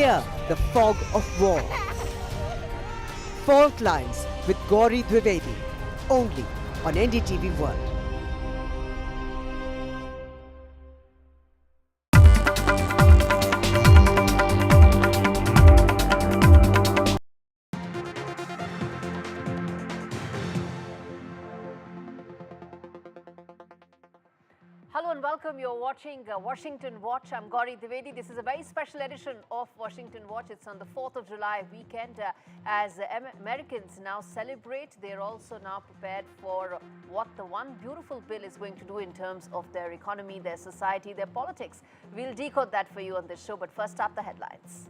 clear the fog of war. Fault Lines with Gaurie Dwivedi, only on NDTV World. Hello and welcome. You're watching Washington Watch. I'm Gaurie Dwivedi. This is a very special edition of Washington Watch. It's on the 4th of July weekend. As Americans now celebrate, they're also now prepared for what the one beautiful bill is going to do in terms of their economy, their society, their politics. We'll decode that for you on this show, but first up, the headlines.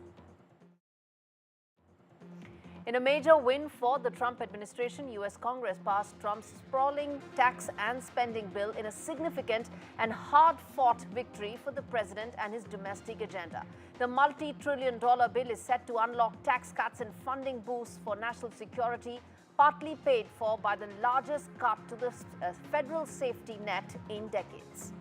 In a major win for the Trump administration, U.S. Congress passed Trump's sprawling tax and spending bill in a significant and hard-fought victory for the president and his domestic agenda. The multi-trillion-dollar bill is set to unlock tax cuts and funding boosts for national security, partly paid for by the largest cut to the federal safety net in decades.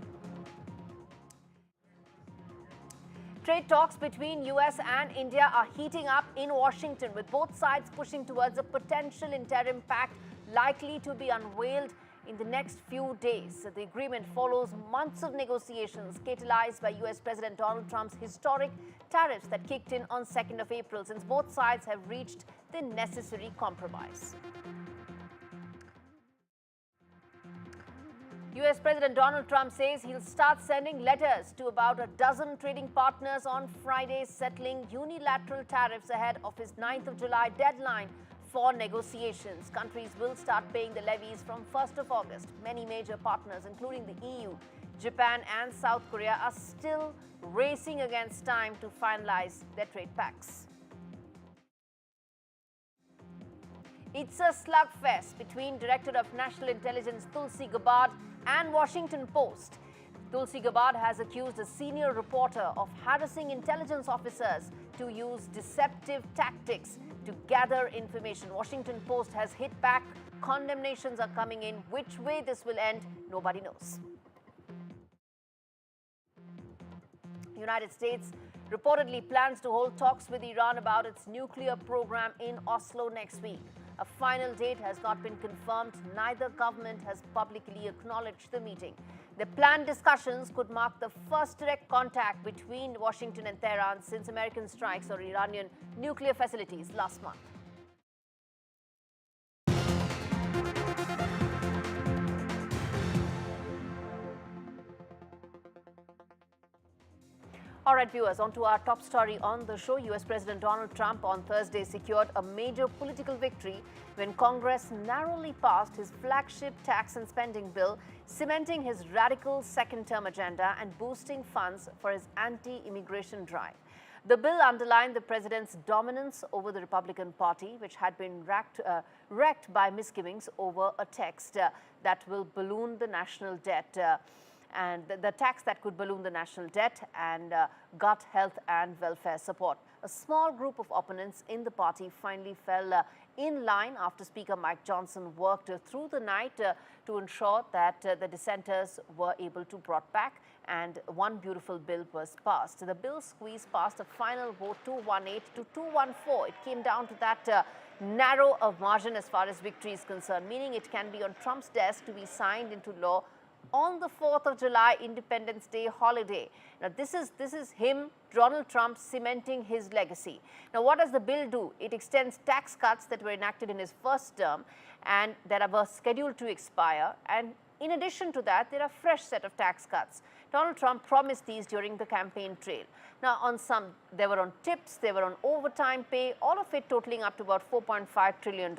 Trade talks between US and India are heating up in Washington, with both sides pushing towards a potential interim pact likely to be unveiled in the next few days. The agreement follows months of negotiations catalyzed by US President Donald Trump's historic tariffs that kicked in on 2nd of April, since both sides have reached the necessary compromise. US President Donald Trump says he'll start sending letters to about a dozen trading partners on Friday, settling unilateral tariffs ahead of his 9th of July deadline for negotiations. Countries will start paying the levies from 1st of August. Many major partners, including the EU, Japan and South Korea, are still racing against time to finalize their trade pacts. It's a slugfest between Director of National Intelligence Tulsi Gabbard and Washington Post. Tulsi Gabbard has accused a senior reporter of harassing intelligence officers to use deceptive tactics to gather information. Washington Post has hit back. Condemnations are coming in. Which way this will end, nobody knows. The United States reportedly plans to hold talks with Iran about its nuclear program in Oslo next week. A final date has not been confirmed. Neither government has publicly acknowledged the meeting. The planned discussions could mark the first direct contact between Washington and Tehran since American strikes on Iranian nuclear facilities last month. All right, viewers, on to our top story on the show. US President Donald Trump on Thursday secured a major political victory when Congress narrowly passed his flagship tax and spending bill, cementing his radical second-term agenda and boosting funds for his anti-immigration drive. The bill underlined the president's dominance over the Republican Party, which had been wrecked by misgivings over a text that will balloon the national debt. And the tax that could balloon the national debt and gut health and welfare support. A small group of opponents in the party finally fell in line after Speaker Mike Johnson worked through the night to ensure that the dissenters were able to brought back and one beautiful bill was passed. The bill squeezed past a final vote 218 to 214. It came down to that narrow of margin as far as victory is concerned, meaning it can be on Trump's desk to be signed into law on the 4th of July, Independence Day holiday. Now, this is him, Donald Trump, cementing his legacy. Now, what does the bill do? It extends tax cuts that were enacted in his first term and that were scheduled to expire. And in addition to that, there are a fresh set of tax cuts. Donald Trump promised these during the campaign trail. Now, on some, they were on tips, they were on overtime pay, all of it totaling up to about $4.5 trillion.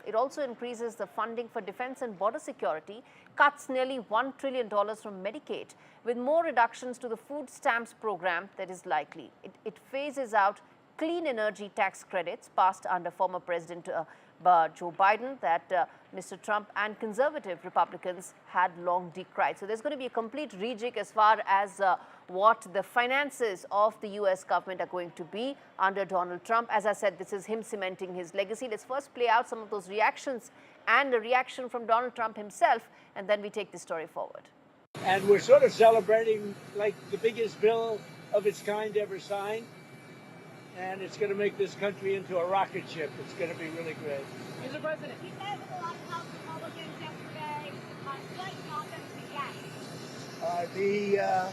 It also increases the funding for defense and border security, cuts nearly $1 trillion from Medicaid, with more reductions to the food stamps program that is likely. It phases out clean energy tax credits passed under former President Joe Biden that Mr. Trump and conservative Republicans had long decried. So there's going to be a complete rejig as far as what the finances of the US government are going to be under Donald Trump. As I said, this is him cementing his legacy. Let's first play out some of those reactions and a reaction from Donald Trump himself, and then we take the story forward. And we're sort of celebrating like the biggest bill of its kind ever signed. and it's going to make this country into a rocket ship. It's going to be really great. Mr. President. He met with a lot of House Republicans yesterday. What got them to yes?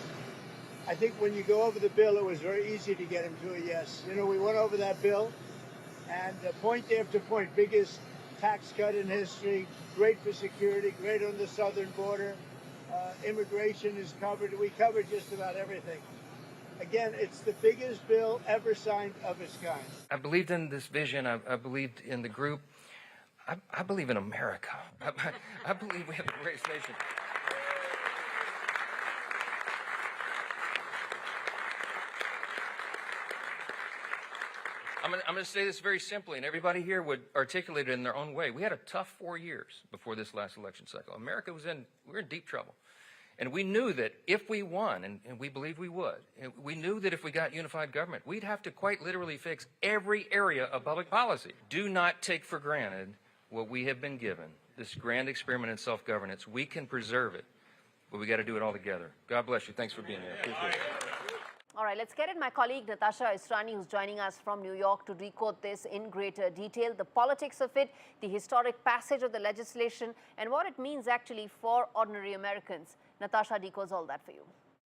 I think when you go over the bill, it was very easy to get him to a yes. You know, we went over that bill, and point after point, biggest tax cut in history, great for security, great on the southern border. Immigration is covered. We covered just about everything. Again, it's the biggest bill ever signed of its kind. I believed in this vision. I believed in the group. I believe in America. I believe we have the greatest nation. I'm going to say this very simply, and everybody here would articulate it in their own way. We had a tough 4 years before this last election cycle. America we were in deep trouble. And we knew that if we won, and we believed we would, and we knew that if we got unified government, we'd have to quite literally fix every area of public policy. Do not take for granted what we have been given, this grand experiment in self-governance. We can preserve it, but we got to do it all together. God bless you. Thanks for being here. Appreciate it. All right, let's get in my colleague Natasha Israni, who's joining us from New York to decode this in greater detail, the politics of it, the historic passage of the legislation, and what it means actually for ordinary Americans. Natasha decodes all that for you.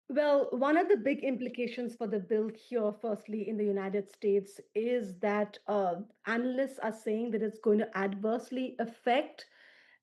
Well, one of the big implications for the bill here, firstly, in the United States, is that analysts are saying that it's going to adversely affect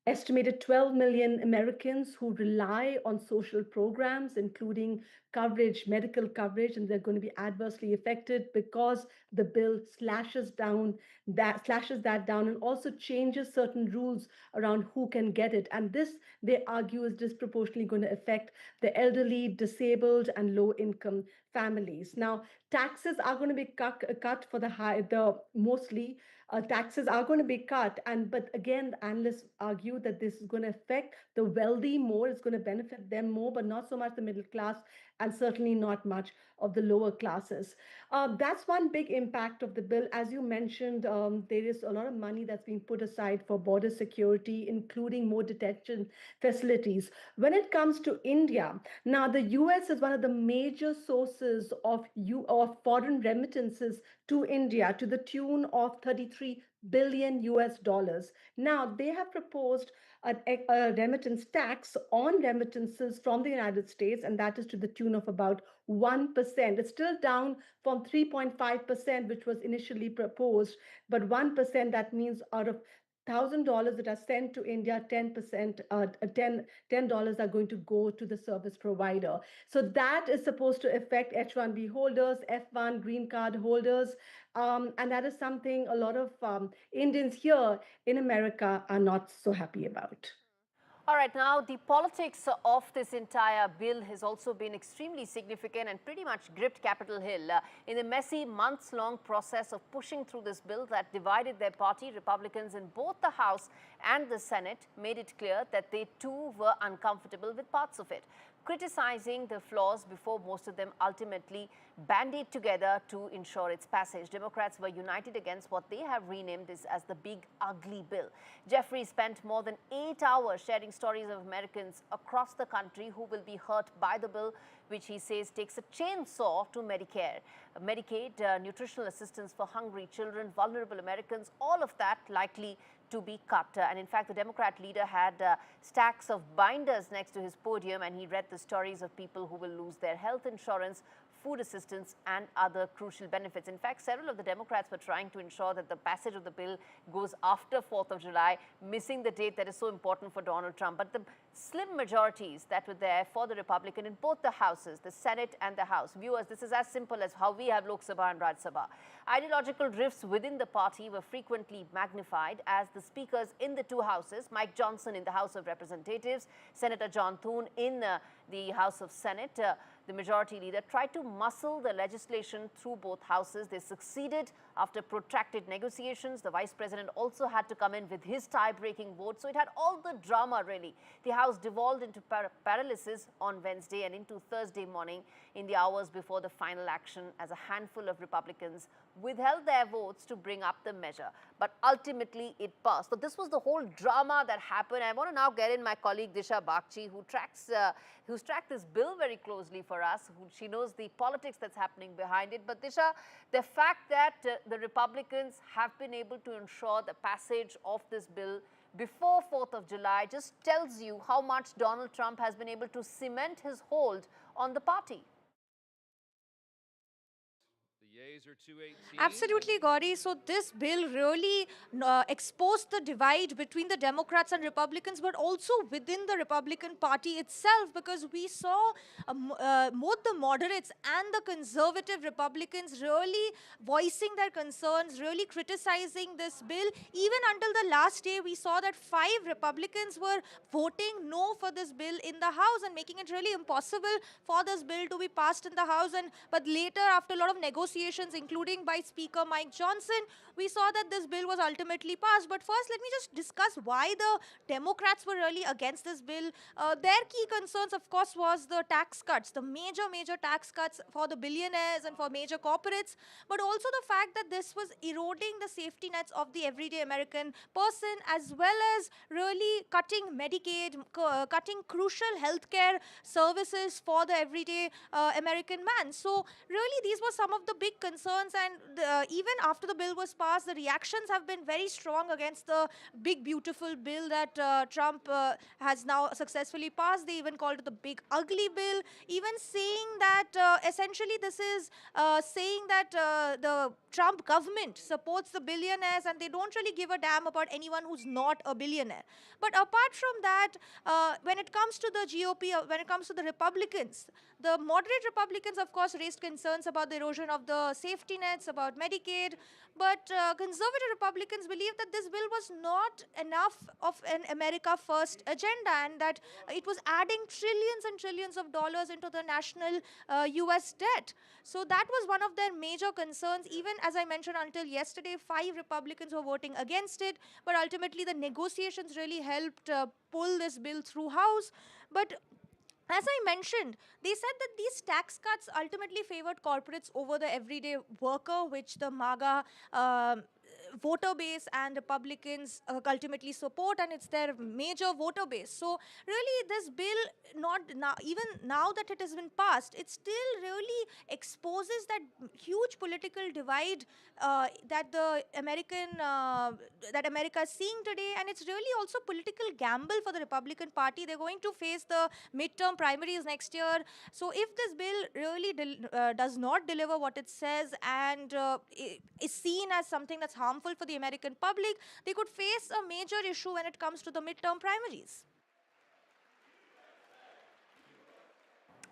estimated 12 million Americans who rely on social programs, including coverage, medical coverage, and they're going to be adversely affected because the bill slashes that down and also changes certain rules around who can get it. And this, they argue, is disproportionately going to affect the elderly, disabled, and low-income families. Now, taxes are going to be cut for mostly. Taxes are going to be cut, but again, the analysts argue that this is going to affect the wealthy more. It's going to benefit them more, but not so much the middle class, and certainly not much of the lower classes. That's one big impact of the bill. As you mentioned, there is a lot of money that's being put aside for border security, including more detention facilities. When it comes to India, now the US is one of the major sources of foreign remittances to India to the tune of 33 billion US dollars. Now, they have proposed a remittance tax on remittances from the United States, and that is to the tune of about 1%. It's still down from 3.5%, which was initially proposed, but 1%, that means out of $1,000 that are sent to India, $10 are going to go to the service provider. So that is supposed to affect H-1B holders, F-1 green card holders, and that is something a lot of Indians here in America are not so happy about. All right, now the politics of this entire bill has also been extremely significant and pretty much gripped Capitol Hill. In the messy months-long process of pushing through this bill that divided their party, Republicans in both the House and the Senate made it clear that they too were uncomfortable with parts of it, criticizing the flaws before most of them ultimately banded together to ensure its passage. Democrats were united against what they have renamed as the big ugly bill. Jeffrey spent more than 8 hours sharing stories of Americans across the country who will be hurt by the bill, which he says takes a chainsaw to Medicare, Medicaid, nutritional assistance for hungry children, vulnerable Americans, all of that likely to be cut. And in fact, the Democrat leader had stacks of binders next to his podium, and he read the stories of people who will lose their health insurance, food assistance, and other crucial benefits. In fact, several of the Democrats were trying to ensure that the passage of the bill goes after 4th of July, missing the date that is so important for Donald Trump. But the slim majorities that were there for the Republican in both the houses, the Senate and the House. Viewers, this is as simple as how we have Lok Sabha and Rajya Sabha. Ideological rifts within the party were frequently magnified as the speakers in the two houses, Mike Johnson in the House of Representatives, Senator John Thune in the House of Senate, the majority leader, tried to muscle the legislation through both houses. They succeeded after protracted negotiations. The vice president also had to come in with his tie-breaking vote. So it had all the drama, really. The House devolved into paralysis on Wednesday and into Thursday morning in the hours before the final action, as a handful of Republicans withheld their votes to bring up the measure. But ultimately, it passed. So this was the whole drama that happened. I want to now get in my colleague Disha Bagchi, who's tracked this bill very closely for for us. She knows the politics that's happening behind it. But Disha, the fact that the Republicans have been able to ensure the passage of this bill before 4th of July just tells you how much Donald Trump has been able to cement his hold on the party. Absolutely, Gaurie. So this bill really exposed the divide between the Democrats and Republicans, but also within the Republican Party itself, because we saw both the moderates and the conservative Republicans really voicing their concerns, really criticizing this bill. Even until the last day, we saw that 5 Republicans were voting no for this bill in the House and making it really impossible for this bill to be passed in the House. But later, after a lot of negotiations, including by Speaker Mike Johnson, we saw that this bill was ultimately passed. But first, let me just discuss why the Democrats were really against this bill. Their key concerns, of course, was the tax cuts, the major tax cuts for the billionaires and for major corporates, but also the fact that this was eroding the safety nets of the everyday American person, as well as really cutting Medicaid, cutting crucial healthcare services for the everyday American man. So really, these were some of the big concerns, and even after the bill was passed, the reactions have been very strong against the big, beautiful bill that Trump has now successfully passed. They even called it the big, ugly bill, even saying that essentially this is saying that the Trump government supports the billionaires and they don't really give a damn about anyone who's not a billionaire. But apart from that, when it comes to the GOP, when it comes to the Republicans, the moderate Republicans, of course, raised concerns about the erosion of the safety nets, about Medicaid, but conservative Republicans believe that this bill was not enough of an America First agenda and that it was adding trillions and trillions of dollars into the national US debt. So that was one of their major concerns. Even as I mentioned, until yesterday, 5 Republicans were voting against it, but ultimately the negotiations really helped pull this bill through House. But as I mentioned, they said that these tax cuts ultimately favored corporates over the everyday worker, which the MAGA voter base and Republicans ultimately support, and it's their major voter base. So really, this bill, not now, even now that it has been passed, it still really exposes that huge political divide that the that America is seeing today, and it's really also political gamble for the Republican Party. They're going to face the midterm primaries next year. So if this bill really does not deliver what it says and is seen as something that's harmful for the American public, they could face a major issue when it comes to the midterm primaries.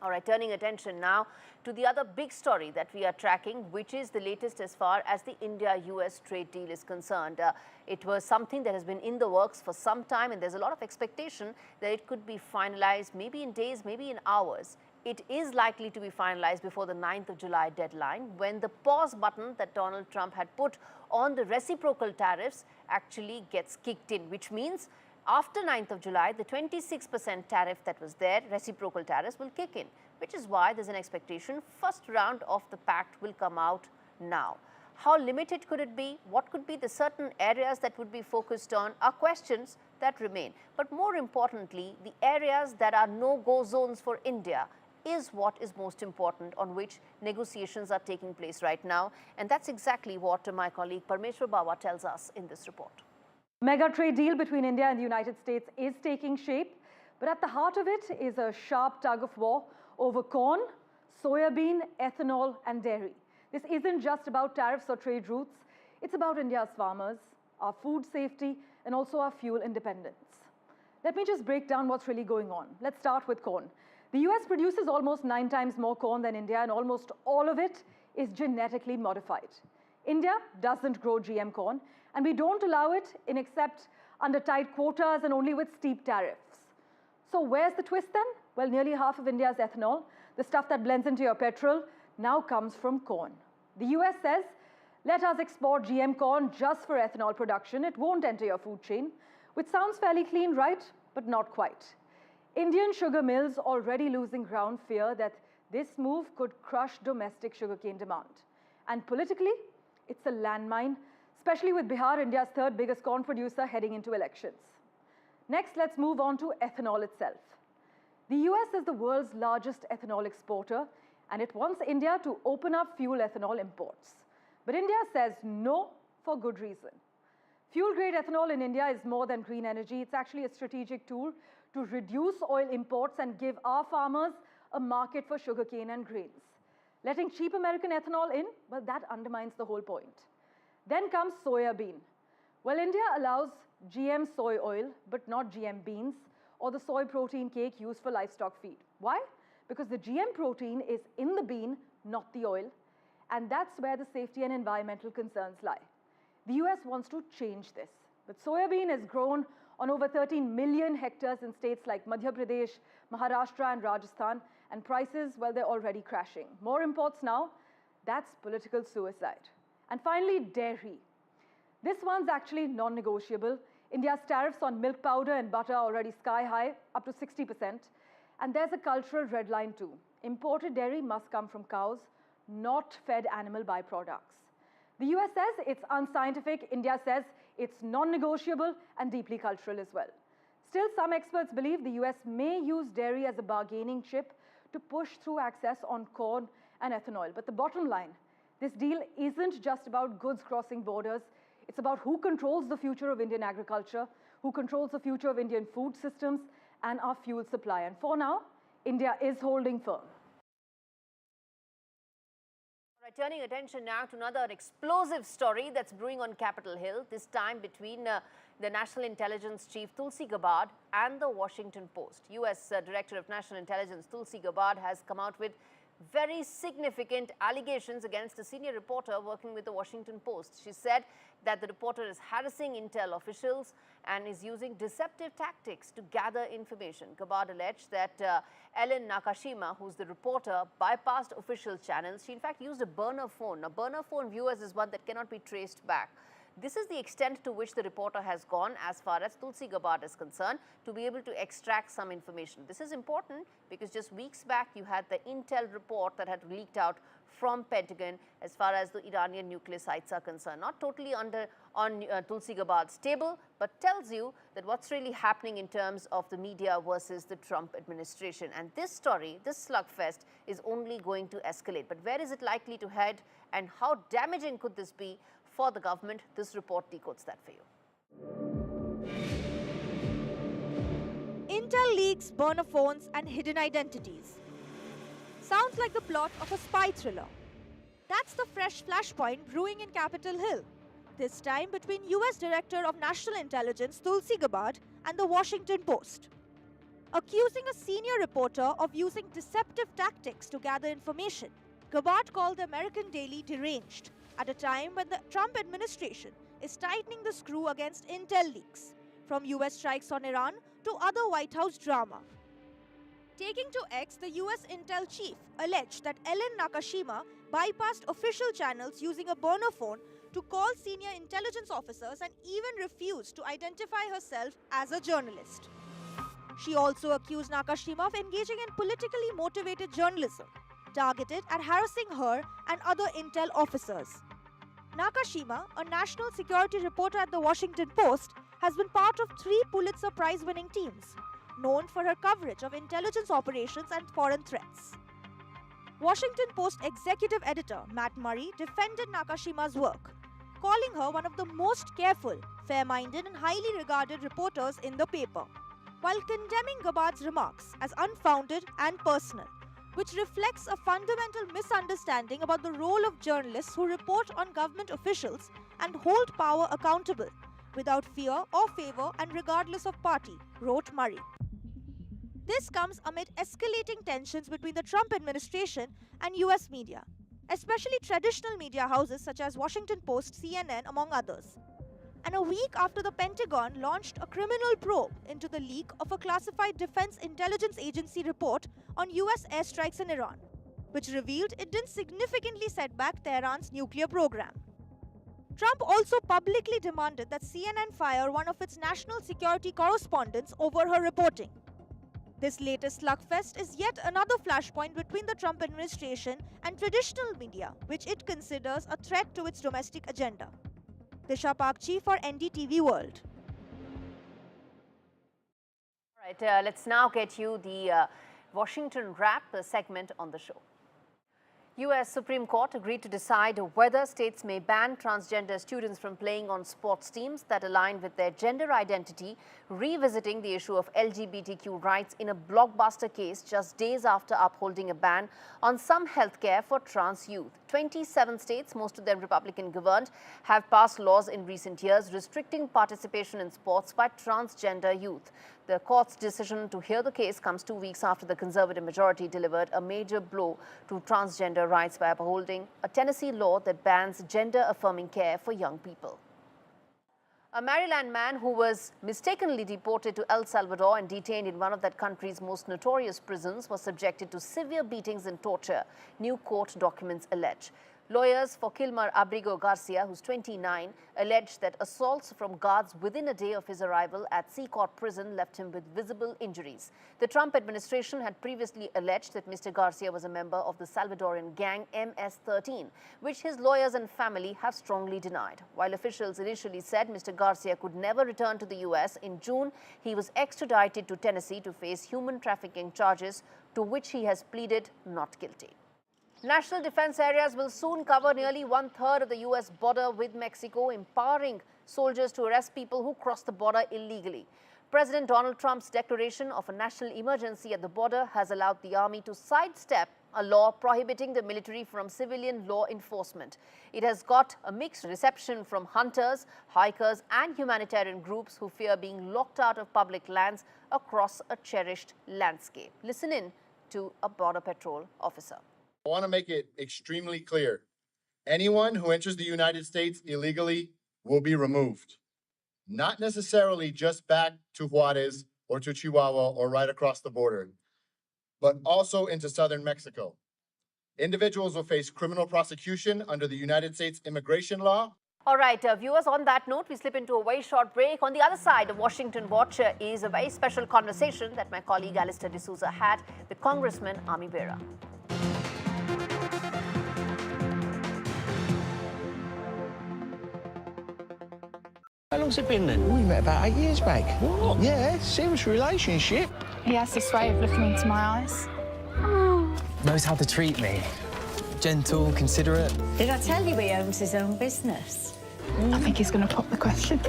All right, turning attention now to the other big story that we are tracking, which is the latest as far as the India-US trade deal is concerned. It was something that has been in the works for some time, and there's a lot of expectation that it could be finalized maybe in days, maybe in hours. It is likely to be finalized before the 9th of July deadline, when the pause button that Donald Trump had put on the reciprocal tariffs actually gets kicked in, which means after 9th of July, the 26% tariff that was there, reciprocal tariffs, will kick in, which is why there's an expectation first round of the pact will come out now. How limited could it be? What could be the certain areas that would be focused on are questions that remain. But more importantly, the areas that are no-go zones for India is what is most important, on which negotiations are taking place right now. And that's exactly what my colleague Parmeshwar Bawa tells us in this report. Mega trade deal between India and the United States is taking shape, but at the heart of it is a sharp tug of war over corn, soybean, ethanol, and dairy. This isn't just about tariffs or trade routes. It's about India's farmers, our food safety, and also our fuel independence. Let me just break down what's really going on. Let's start with corn. The US produces almost 9 times more corn than India, and almost all of it is genetically modified. India doesn't grow GM corn, and we don't allow it in except under tight quotas and only with steep tariffs. So where's the twist then? Well, nearly half of India's ethanol, the stuff that blends into your petrol, now comes from corn. The US says, let us export GM corn just for ethanol production. It won't enter your food chain, which sounds fairly clean, right? But not quite. Indian sugar mills already losing ground fear that this move could crush domestic sugarcane demand. And politically, it's a landmine, especially with Bihar, India's 3rd biggest corn producer, heading into elections. Next, let's move on to ethanol itself. The US is the world's largest ethanol exporter, and it wants India to open up fuel ethanol imports. But India says no for good reason. Fuel-grade ethanol in India is more than green energy. It's actually a strategic tool to reduce oil imports and give our farmers a market for sugarcane and grains. Letting cheap American ethanol in, well, that undermines the whole point. Then comes soya bean. Well, India allows GM soy oil, but not GM beans, or the soy protein cake used for livestock feed. Why? Because the GM protein is in the bean, not the oil, and that's where the safety and environmental concerns lie. The US wants to change this, but soya bean is grown on over 13 million hectares in states like Madhya Pradesh, Maharashtra, and Rajasthan, and prices, well, they're already crashing. More imports now, that's political suicide. And finally, dairy. This one's actually non-negotiable. India's tariffs on milk powder and butter are already sky high, up to 60%. And there's a cultural red line too. Imported dairy must come from cows, not fed animal byproducts. The US says it's unscientific, India says it's non-negotiable and deeply cultural as well. Still, some experts believe the US may use dairy as a bargaining chip to push through access on corn and ethanol. But the bottom line, this deal isn't just about goods crossing borders. It's about who controls the future of Indian agriculture, who controls the future of Indian food systems and our fuel supply. And for now, India is holding firm. Right, turning attention now to another explosive story that's brewing on Capitol Hill, this time between the National Intelligence Chief Tulsi Gabbard and the Washington Post. US Director of National Intelligence Tulsi Gabbard has come out with very significant allegations against a senior reporter working with the Washington Post. She said that the reporter is harassing intel officials and is using deceptive tactics to gather information. Gabbard alleged that Ellen Nakashima, who's the reporter, bypassed official channels. She in fact used a burner phone. A burner phone, viewers, is one that cannot be traced back. This is the extent to which the reporter has gone as far as Tulsi Gabbard is concerned, to be able to extract some information. This is important because just weeks back you had the intel report that had leaked out from Pentagon as far as the Iranian nuclear sites are concerned. Not totally on Tulsi Gabbard's table, but tells you that what's really happening in terms of the media versus the Trump administration. And this story, this slugfest, is only going to escalate. But where is it likely to head, and how damaging could this be for the government? This report decodes that for you. Intel leaks, burner phones and hidden identities. Sounds like the plot of a spy thriller. That's the fresh flashpoint brewing in Capitol Hill, this time between US Director of National Intelligence Tulsi Gabbard and the Washington Post. Accusing a senior reporter of using deceptive tactics to gather information, Gabbard called the American Daily deranged at a time when the Trump administration is tightening the screw against intel leaks, from US strikes on Iran to other White House drama. Taking to X, the US intel chief alleged that Ellen Nakashima bypassed official channels using a burner phone to call senior intelligence officers and even refused to identify herself as a journalist. She also accused Nakashima of engaging in politically motivated journalism, targeted at harassing her and other intel officers. Nakashima, a national security reporter at the Washington Post, has been part of 3 Pulitzer Prize-winning teams, known for her coverage of intelligence operations and foreign threats. Washington Post executive editor Matt Murray defended Nakashima's work, calling her one of the most careful, fair-minded and highly regarded reporters in the paper, while condemning Gabbard's remarks as unfounded and personal, which reflects a fundamental misunderstanding about the role of journalists who report on government officials and hold power accountable, without fear or favor and regardless of party, wrote Murray. This comes amid escalating tensions between the Trump administration and US media, especially traditional media houses such as Washington Post, CNN, among others. And a week after the Pentagon launched a criminal probe into the leak of a classified Defense Intelligence Agency report on US airstrikes in Iran, which revealed it didn't significantly set back Tehran's nuclear program. Trump also publicly demanded that CNN fire one of its national security correspondents over her reporting. This latest slugfest is yet another flashpoint between the Trump administration and traditional media, which it considers a threat to its domestic agenda. Disha Pakchi for NDTV World. Right, let's now get you the Washington Wrap segment on the show. US Supreme Court agreed to decide whether states may ban transgender students from playing on sports teams that align with their gender identity, revisiting the issue of LGBTQ rights in a blockbuster case just days after upholding a ban on some healthcare for trans youth. 27 states, most of them Republican governed, have passed laws in recent years restricting participation in sports by transgender youth. The court's decision to hear the case comes 2 weeks after the conservative majority delivered a major blow to transgender rights by upholding a Tennessee law that bans gender-affirming care for young people. A Maryland man who was mistakenly deported to El Salvador and detained in one of that country's most notorious prisons was subjected to severe beatings and torture, new court documents allege. Lawyers for Kilmer Abrigo Garcia, who's 29, alleged that assaults from guards within a day of his arrival at Seacourt prison left him with visible injuries. The Trump administration had previously alleged that Mr. Garcia was a member of the Salvadoran gang MS-13, which his lawyers and family have strongly denied. While officials initially said Mr. Garcia could never return to the U.S., in June, he was extradited to Tennessee to face human trafficking charges, to which he has pleaded not guilty. National defense areas will soon cover nearly 1/3 of the U.S. border with Mexico, empowering soldiers to arrest people who cross the border illegally. President Donald Trump's declaration of a national emergency at the border has allowed the army to sidestep a law prohibiting the military from civilian law enforcement. It has got a mixed reception from hunters, hikers, and humanitarian groups who fear being locked out of public lands across a cherished landscape. Listen in to a Border Patrol officer. I want to make it extremely clear. Anyone who enters the United States illegally will be removed. Not necessarily just back to Juarez or to Chihuahua or right across the border, but also into southern Mexico. Individuals will face criminal prosecution under the United States immigration law. All right, viewers, on that note, we slip into a very short break. On the other side of Washington Watch is a very special conversation that my colleague Alistair D'Souza had with Congressman Ami Bera. How long's it been then? We met about 8 years back. What? Yeah, serious relationship. He has this way of looking into my eyes. Knows how to treat me. Gentle, considerate. Did I tell you he owns his own business? I think he's going to pop the question.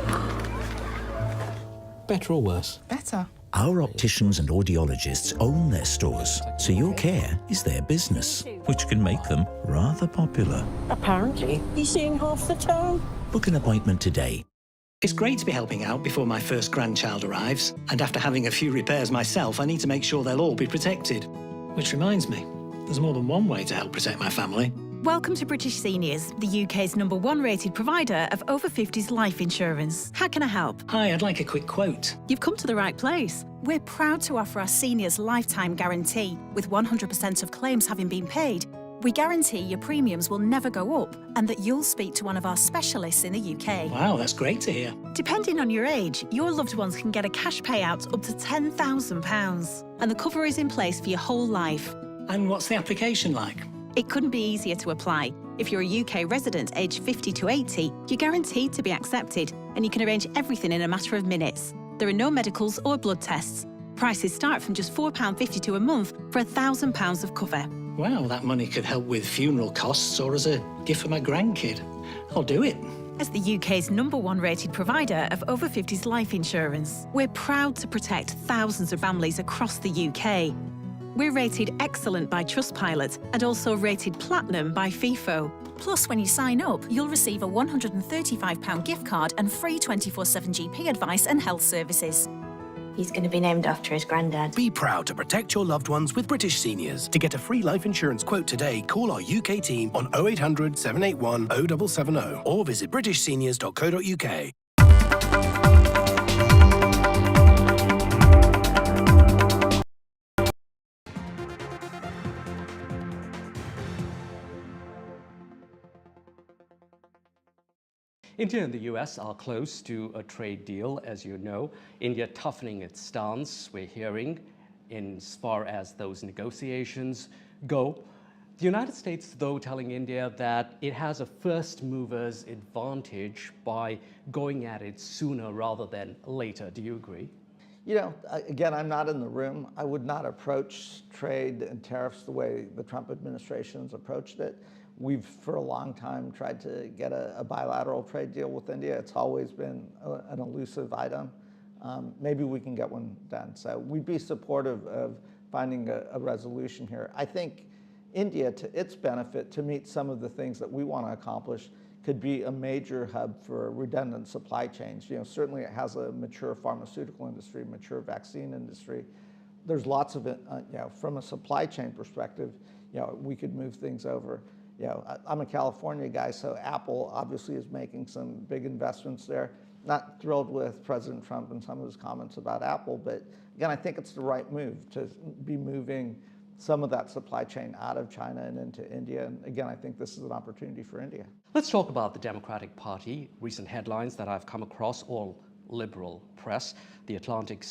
Better or worse? Better. Our opticians and audiologists own their stores, so your care is their business, which can make them rather popular. Apparently, he's seeing half the town. Book an appointment today. It's great to be helping out before my first grandchild arrives, and after having a few repairs myself, I need to make sure they'll all be protected. Which reminds me, there's more than one way to help protect my family. Welcome to British Seniors, the UK's #1 rated provider of over 50s life insurance. How can I help? Hi, I'd like a quick quote. You've come to the right place. We're proud to offer our seniors lifetime guarantee, with 100% of claims having been paid. We guarantee your premiums will never go up and that you'll speak to one of our specialists in the UK. Wow, that's great to hear. Depending on your age, your loved ones can get a cash payout up to £10,000. And the cover is in place for your whole life. And what's the application like? It couldn't be easier to apply. If you're a UK resident aged 50 to 80, you're guaranteed to be accepted and you can arrange everything in a matter of minutes. There are no medicals or blood tests. Prices start from just £4.52 a month for £1,000 of cover. Wow, that money could help with funeral costs or as a gift for my grandkid. I'll do it. As the UK's #1 rated provider of over 50s life insurance, we're proud to protect thousands of families across the UK. We're rated excellent by Trustpilot and also rated platinum by FIFO. Plus, when you sign up, you'll receive a £135 gift card and free 24/7 GP advice and health services. He's going to be named after his granddad. Be proud to protect your loved ones with British Seniors. To get a free life insurance quote today, call our UK team on 0800 781 0770 or visit britishseniors.co.uk. India and the US are close to a trade deal, as you know. India toughening its stance, we're hearing, as far as those negotiations go. The United States, though, telling India that it has a first mover's advantage by going at it sooner rather than later. Do you agree? Again, I'm not in the room. I would not approach trade and tariffs the way the Trump administration's approached it. We've, for a long time, tried to get a bilateral trade deal with India. It's always been an elusive item. Maybe we can get one done. So we'd be supportive of finding a resolution here. I think India, to its benefit, to meet some of the things that we want to accomplish, could be a major hub for redundant supply chains. Certainly it has a mature pharmaceutical industry, mature vaccine industry. There's lots of it, from a supply chain perspective, we could move things over. I'm a California guy, so Apple obviously is making some big investments there. Not thrilled with President Trump and some of his comments about Apple, but again, I think it's the right move to be moving some of that supply chain out of China and into India. And again, I think this is an opportunity for India. Let's talk about the Democratic Party. Recent headlines that I've come across, all liberal press. The Atlantic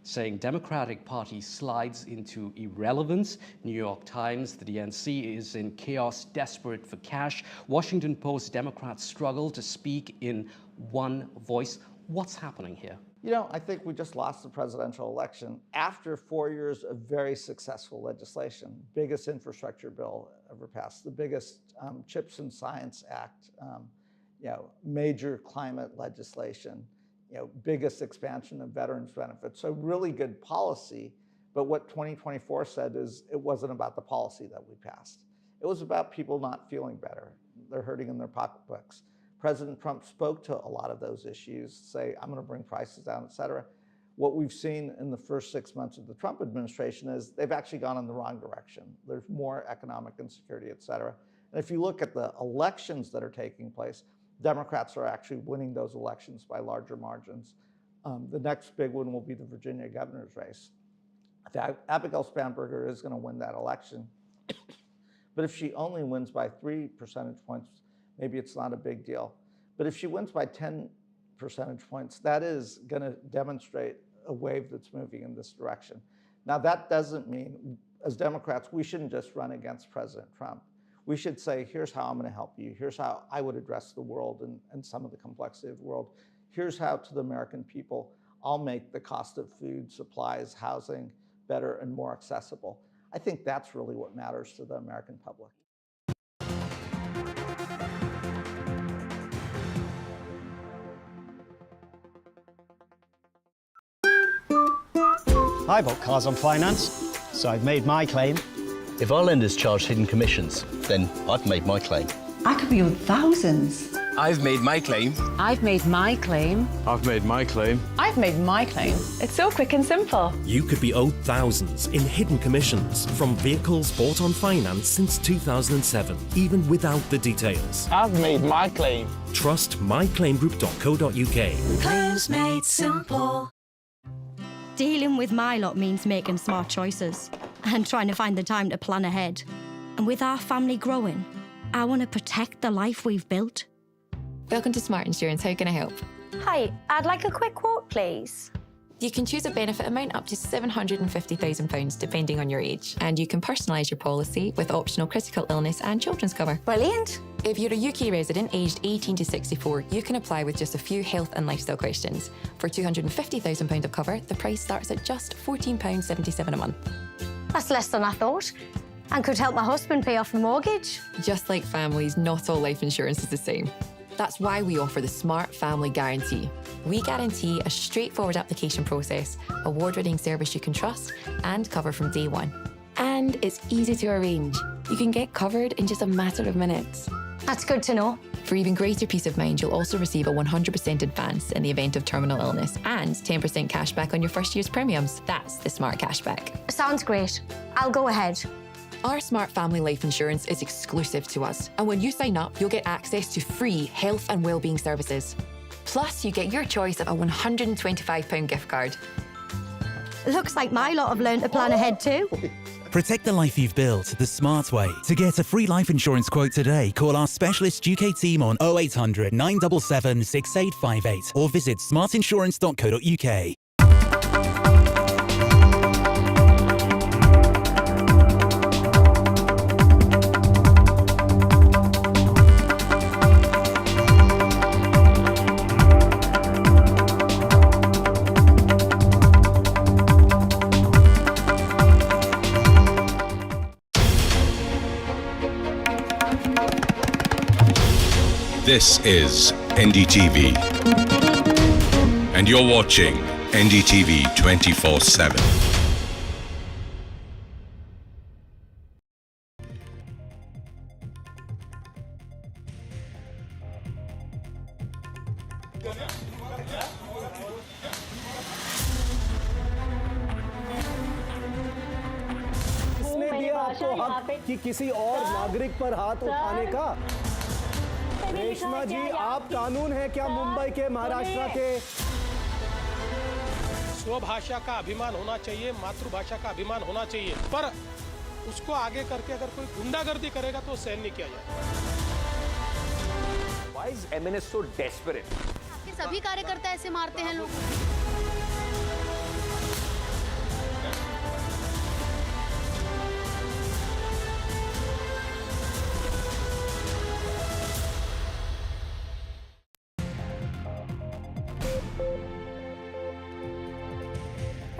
saying Democratic Party slides into irrelevance. New York Times, the DNC is in chaos, desperate for cash. Washington Post, Democrats struggle to speak in one voice. What's happening here? I think we just lost the presidential election after 4 years of very successful legislation. Biggest infrastructure bill ever passed, the biggest Chips and Science Act, major climate legislation, biggest expansion of veterans benefits. So really good policy. But what 2024 said is it wasn't about the policy that we passed. It was about people not feeling better. They're hurting in their pocketbooks. President Trump spoke to a lot of those issues, say, I'm going to bring prices down, et cetera. What we've seen in the first 6 months of the Trump administration is they've actually gone in the wrong direction. There's more economic insecurity, et cetera. And if you look at the elections that are taking place, Democrats are actually winning those elections by larger margins. The next big one will be the Virginia governor's race. Abigail Spanberger is going to win that election. But if she only wins by 3 percentage points, maybe it's not a big deal. But if she wins by 10 percentage points, that is going to demonstrate a wave that's moving in this direction. Now, that doesn't mean, as Democrats, we shouldn't just run against President Trump. We should say, here's how I'm going to help you. Here's how I would address the world and some of the complexity of the world. Here's how, to the American people, I'll make the cost of food, supplies, housing better and more accessible. I think that's really what matters to the American public. I bought cars on finance, so I've made my claim. If our lenders charge hidden commissions, then I've made my claim. I could be owed thousands. I've made my claim. I've made my claim. I've made my claim. I've made my claim. It's so quick and simple. You could be owed thousands in hidden commissions from vehicles bought on finance since 2007, even without the details. I've made my claim. Trust myclaimgroup.co.uk. Claims made simple. Dealing with my lot means making smart choices and trying to find the time to plan ahead. And with our family growing, I want to protect the life we've built. Welcome to Smart Insurance. How can I help? Hi, I'd like a quick quote, please. You can choose a benefit amount up to £750,000 depending on your age, and you can personalise your policy with optional critical illness and children's cover. Brilliant. If you're a UK resident aged 18 to 64, you can apply with just a few health and lifestyle questions. For £250,000 of cover, the price starts at just £14.77 a month. That's less than I thought, and could help my husband pay off the mortgage. Just like families, not all life insurance is the same. That's why we offer the Smart Family Guarantee. We guarantee a straightforward application process, award-winning service you can trust, and cover from day one. And it's easy to arrange. You can get covered in just a matter of minutes. That's good to know. For even greater peace of mind, you'll also receive a 100% advance in the event of terminal illness and 10% cash back on your first year's premiums. That's the Smart Cashback. Sounds great. I'll go ahead. Our Smart Family Life Insurance is exclusive to us, and when you sign up, you'll get access to free health and wellbeing services. Plus, you get your choice of a £125 gift card. Looks like my lot have learned to plan ahead too. Protect the life you've built the smart way. To get a free life insurance quote today, call our specialist UK team on 0800 977 6858 or visit smartinsurance.co.uk. This is NDTV. And you're watching NDTV 24/7. किसने दिया आपको हक कि किसी और नागरिक पर हाथ उठाने का? रेशमा जी, आप कानून है क्या मुंबई के, महाराष्ट्र के? स्वभाषा का अभिमान होना चाहिए, मातृभाषा का अभिमान होना चाहिए, पर उसको आगे करके अगर कोई गुंडागर्दी करेगा तो सहन नहीं किया जाएगा। Why is MNS so desperate? आपके सभी कार्यकर्ता ऐसे मारते हैं लोग।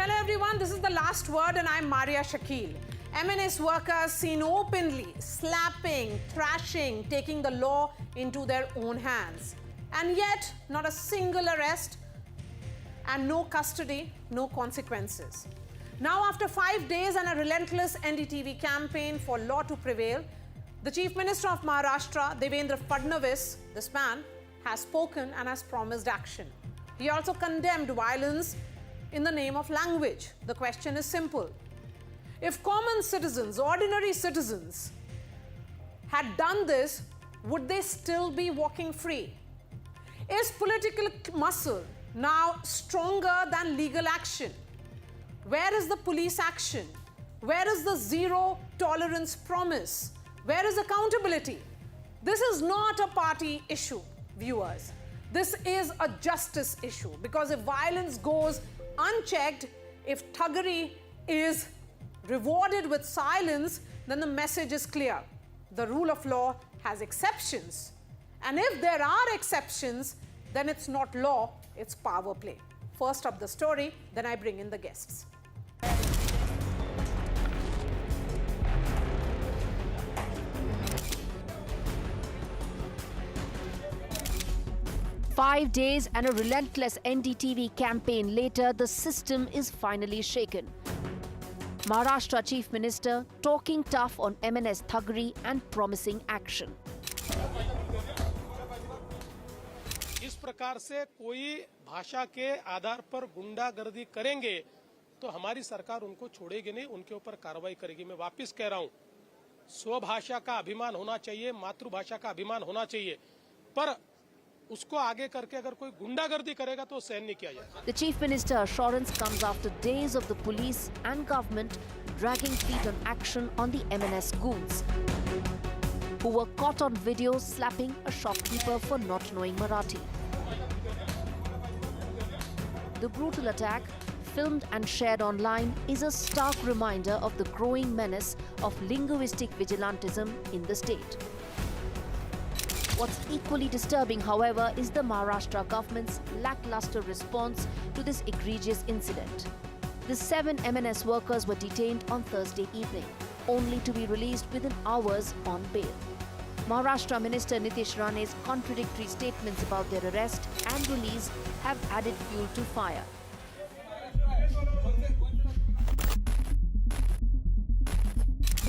Hello everyone, this is the last word and I'm Maria Shakil. MNS workers seen openly slapping, thrashing, taking the law into their own hands. And yet, not a single arrest and no custody, no consequences. Now, after 5 days and a relentless NDTV campaign for law to prevail, the Chief Minister of Maharashtra, Devendra Fadnavis, this man, has spoken and has promised action. He also condemned violence in the name of language. The question is simple. If common citizens, ordinary citizens, had done this, would they still be walking free? Is political muscle now stronger than legal action? Where is the police action? Where is the zero tolerance promise? Where is accountability? This is not a party issue, viewers. This is a justice issue, because if violence goes unchecked, if thuggery is rewarded with silence, then the message is clear. The rule of law has exceptions. And if there are exceptions, then it's not law, it's power play. First up the story, then I bring in the guests. "5 days and a relentless NDTV campaign later, the system is finally shaken. Maharashtra Chief Minister talking tough on MNS thuggery and promising action. इस प्रकार से कोई भाषा के आधार पर गुंडागर्दी करेंगे तो हमारी सरकार उनको छोड़ेगी नहीं, उनके ऊपर कार्रवाई करेगी। मैं वापस कह रहा हूं, स्वभाषा का अभिमान होना चाहिए, मातृभाषा का अभिमान होना चाहिए, पर उसको आगे करके अगर कोई गुंडागर्दी करेगा तो सहन नहीं किया जाएगा। The Chief Minister assurance comes after days of the police and government dragging feet on action on the MNS goons, who were caught on video slapping a shopkeeper for not knowing Marathi. The brutal attack, filmed and shared online, is a stark reminder of the growing menace of linguistic vigilantism in the state. What's equally disturbing, however, is the Maharashtra government's lackluster response to this egregious incident. The 7 MNS workers were detained on Thursday evening, only to be released within hours on bail. Maharashtra Minister Nitish Rane's contradictory statements about their arrest and release have added fuel to fire.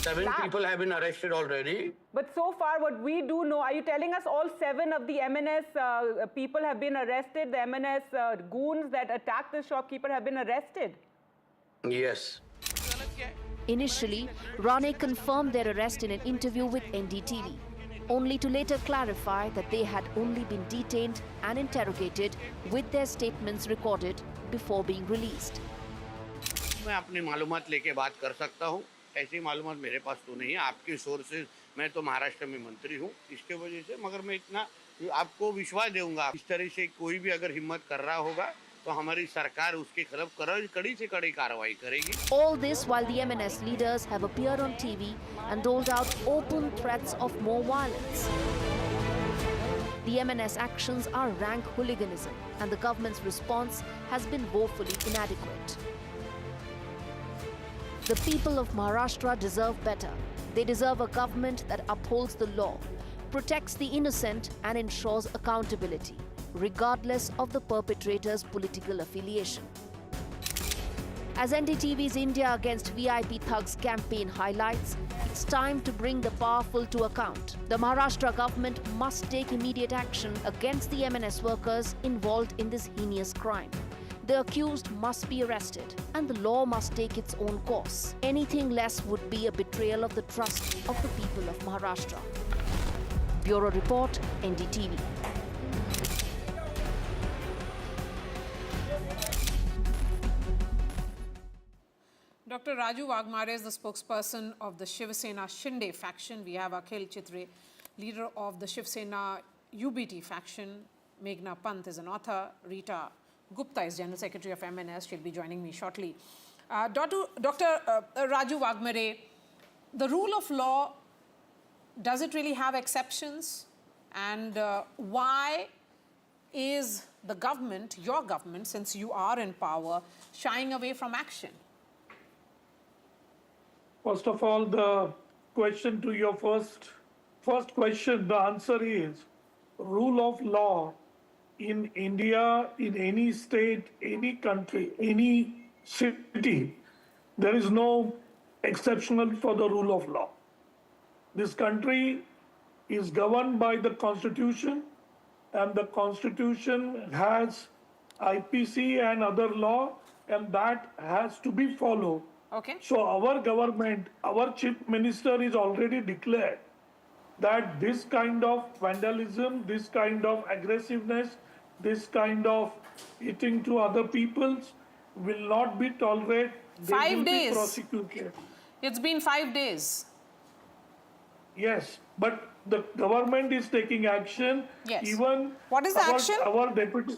Seven people have been arrested already. But so far, what we do know, are you telling us all 7 of the MNS people have been arrested? The MNS goons that attacked the shopkeeper have been arrested? Yes. Initially, Rane confirmed their arrest in an interview with NDTV, only to later clarify that they had only been detained and interrogated with their statements recorded before being released. मैं अपनी मालूमात लेके बात कर सकता हूँ। ऐसी मालूमात मेरे पास तो नहीं है। आपकी सोर्सेज, मैं तो महाराष्ट्र में मंत्री हूँ, इसके वजह से, मगर मैं इतना आपको विश्वास दूंगा, इस तरह से कोई भी अगर हिम्मत कर रहा होगा तो हमारी सरकार उसके खिलाफ कड़ी से कड़ी कार्रवाई करेगी। All this while the MNS leaders have appeared on TV and doled out open threats of more violence. The MNS actions are rank hooliganism, and the government's response has been woefully inadequate. The people of Maharashtra deserve better. They deserve a government that upholds the law, protects the innocent and ensures accountability, regardless of the perpetrator's political affiliation. As NDTV's India Against VIP Thugs campaign highlights, it's time to bring the powerful to account. The Maharashtra government must take immediate action against the MNS workers involved in this heinous crime. The accused must be arrested and the law must take its own course. Anything less would be a betrayal of the trust of the people of Maharashtra. Bureau Report, NDTV. Dr. Raju Wagmare is the spokesperson of the Shiv Sena Shinde faction. We have Akhil Chitre, leader of the Shiv Sena UBT faction. Meghna Pant is an author. Rita Gupta is General Secretary of MNS. She'll be joining me shortly. Dr. Raju Wagmare, the rule of law, does it really have exceptions? And why is the government, your government, since you are in power, shying away from action? First of all, the question to your first question, the answer is rule of law in India, in any state, any country, any city, there is no exceptional for the rule of law. This country is governed by the Constitution, and the Constitution has IPC and other law, and that has to be followed. Okay. So our government, our chief minister is already declared that this kind of vandalism, this kind of aggressiveness, this kind of eating to other peoples will not be tolerated. 5 days. They will be prosecuted. It's been 5 days. Yes, but the government is taking action. Yes. Even what is the action? Our deputy.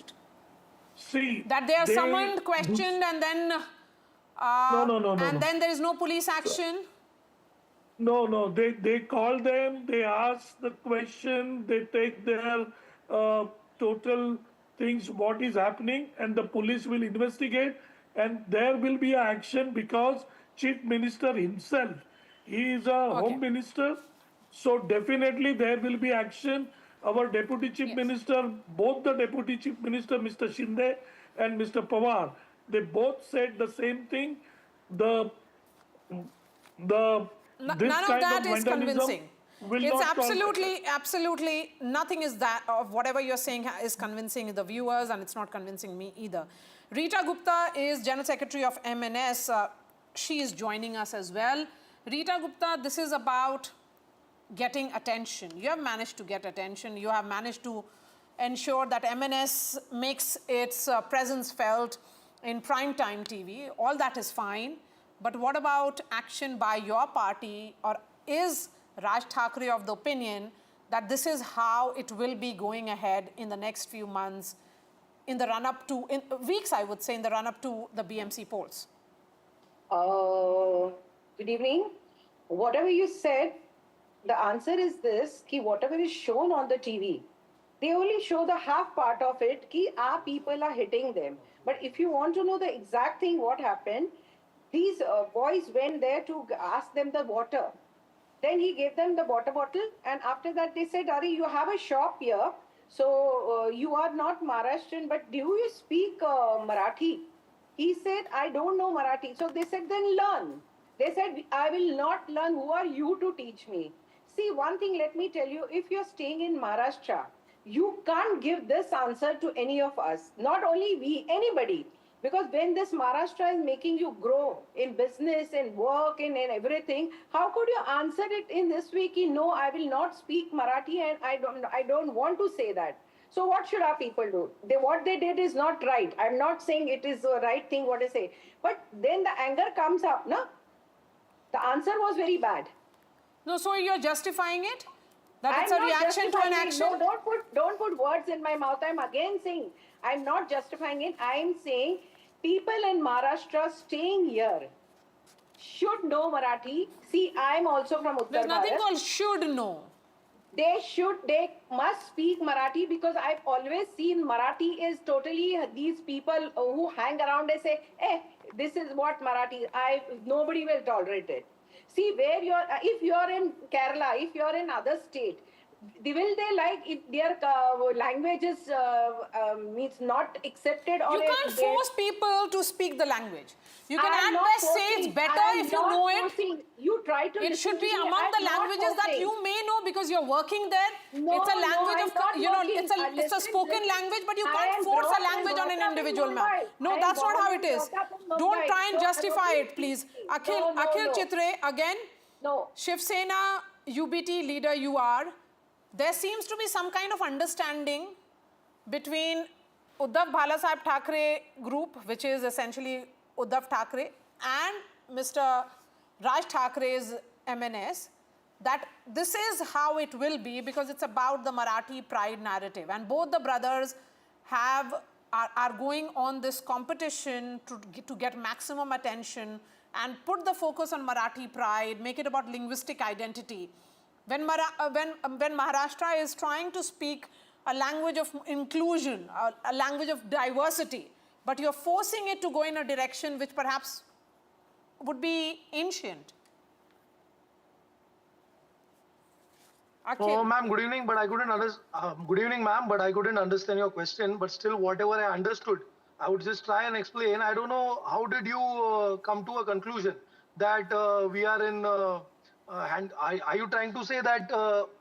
See. That they are summoned, questioned, and then. No. Then there is no police action. No. They call them. They ask the question. They take their total things what is happening, and the police will investigate, and there will be action because chief minister himself, he is a home minister, so definitely there will be action. Our deputy chief minister, both the deputy chief minister, Mr. Shinde and Mr. Pawar, they both said the same thing. None of that is convincing. It's absolutely nothing is that of whatever you're saying is convincing the viewers, and it's not convincing me either. Rita Gupta is General Secretary of MNS. She is joining us as well. Rita Gupta, this is about getting attention. You have managed to get attention. You have managed to ensure that MNS makes its presence felt in primetime TV. All that is fine. But what about action by your party, or is Raj Thackeray of the opinion that this is how it will be going ahead in the next few months, in the run-up to, in weeks I would say, in the run-up to the BMC polls? Good evening. Whatever you said, the answer is this, ki whatever is shown on the TV, they only show the half part of it, ki our people are hitting them. But if you want to know the exact thing what happened, these boys went there to ask them the water. Then he gave them the water bottle, and after that they said, Ari, you have a shop here, so you are not Maharashtrian, but do you speak Marathi? He said, I don't know Marathi. So they said, then learn. They said, I will not learn. Who are you to teach me? See, one thing, let me tell you, if you're staying in Maharashtra, you can't give this answer to any of us. Not only we, anybody. Because when this Maharashtra is making you grow in business and work and in everything, how could you answer it in this way? Ki, no, I will not speak Marathi and I don't want to say that. So what should our people do? What they did is not right. I'm not saying it is the right thing what I say. But then the anger comes up, no? The answer was very bad. No, so you're justifying it? That it's a reaction to an action? No, don't put words in my mouth. I'm again saying, I'm not justifying it. I'm saying people in Maharashtra staying here should know Marathi. See, I'm also from Uttar There's nothing Bharat. called should know. They must speak Marathi, because I've always seen Marathi is totally these people who hang around and say, this is what Marathi, nobody will tolerate it. See, if you're in Kerala, if you're in other state, will they like if their language is means not accepted? Or you can't force people to speak the language. You can at best say it's better if you know it. You try to. It should be among the languages that you may know because you're working there. It's a language of, you know, it's a spoken language, but you can't force a language on an individual, ma'am. No, that's not how it is. Don't try and justify it, please. Akhil Chitre, again. No. Shiv Sena, UBT leader you are. There seems to be some kind of understanding between Uddhav Bhalasaheb Thackeray group, which is essentially Uddhav Thackeray, and Mr. Raj Thackeray's MNS, that this is how it will be because it's about the Marathi pride narrative. And both the brothers are going on this competition to get maximum attention and put the focus on Marathi pride, make it about linguistic identity. When Maharashtra is trying to speak a language of inclusion, a language of diversity, but you're forcing it to go in a direction which perhaps would be ancient. Oh, ma'am, good evening, but I couldn't understand. Good evening, ma'am, but I couldn't understand your question. But still, whatever I understood, I would just try and explain. I don't know how did you come to a conclusion that we are in. Are you trying to say that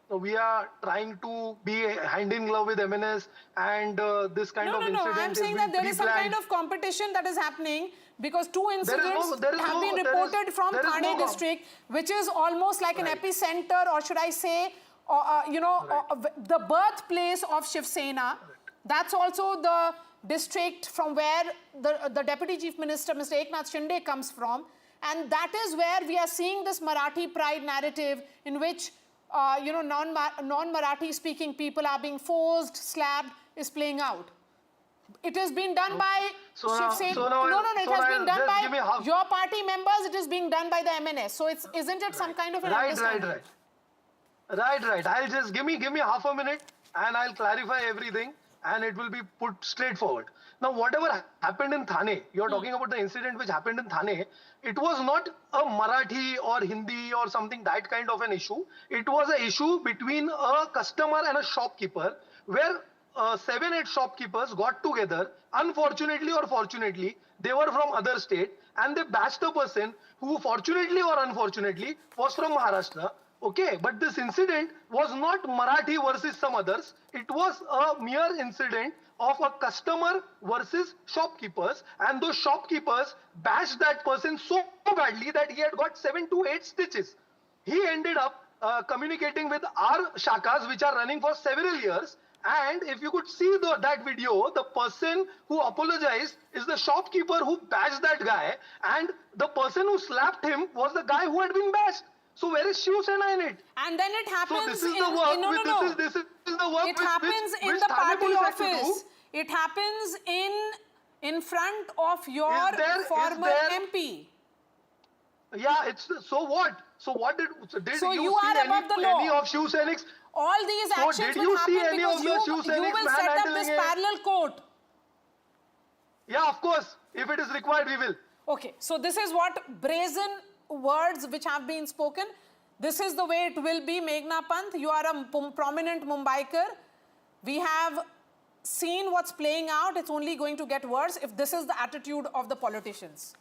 we are trying to be hand in glove with MNS and this kind of incident? No. I'm saying that there is some kind of competition that is happening because two incidents have been reported from Thane district, which is almost like an epicenter, or should I say, the birthplace of Shiv Sena. That's also the district from where the Deputy Chief Minister, Mr. Eknath Shinde, comes from. And that is where we are seeing this Marathi pride narrative in which, non-Marathi speaking people are being forced, slapped, is playing out. It has been done by Shiv Sena. It has been done by your party members. It is being done by the MNS. So isn't it some kind of an understanding? Right. I'll just give me half a minute and I'll clarify everything and it will be put straightforward. Now, whatever happened in Thane, you're talking about the incident which happened in Thane, it was not a Marathi or Hindi or something, that kind of an issue. It was an issue between a customer and a shopkeeper where 7-8 shopkeepers got together. Unfortunately or fortunately, they were from other state and they bashed a person who fortunately or unfortunately was from Maharashtra. Okay, but this incident was not Marathi versus some others. It was a mere incident of a customer versus shopkeepers, and those shopkeepers bashed that person so badly that he had got 7 to 8 stitches. He ended up communicating with our shakas, which are running for several years. And if you could see that video, the person who apologized is the shopkeeper who bashed that guy, and the person who slapped him was the guy who had been bashed. So where is Shiv Sena in it? And then it happens. So this is the work. This is the work. It happens in the party office. It happens in front of your former MP. Yeah, it's so what? So what did so you are see above the law. any of Shiv Sainik's? All these actions will happen because you will set up this parallel court. Yeah, of course. If it is required, we will. Okay, so this is what brazen words which have been spoken. This is the way it will be. Meghna Pant, you are a prominent Mumbaiker. We have seen what's playing out. It's only going to get worse if this is the attitude of the politicians.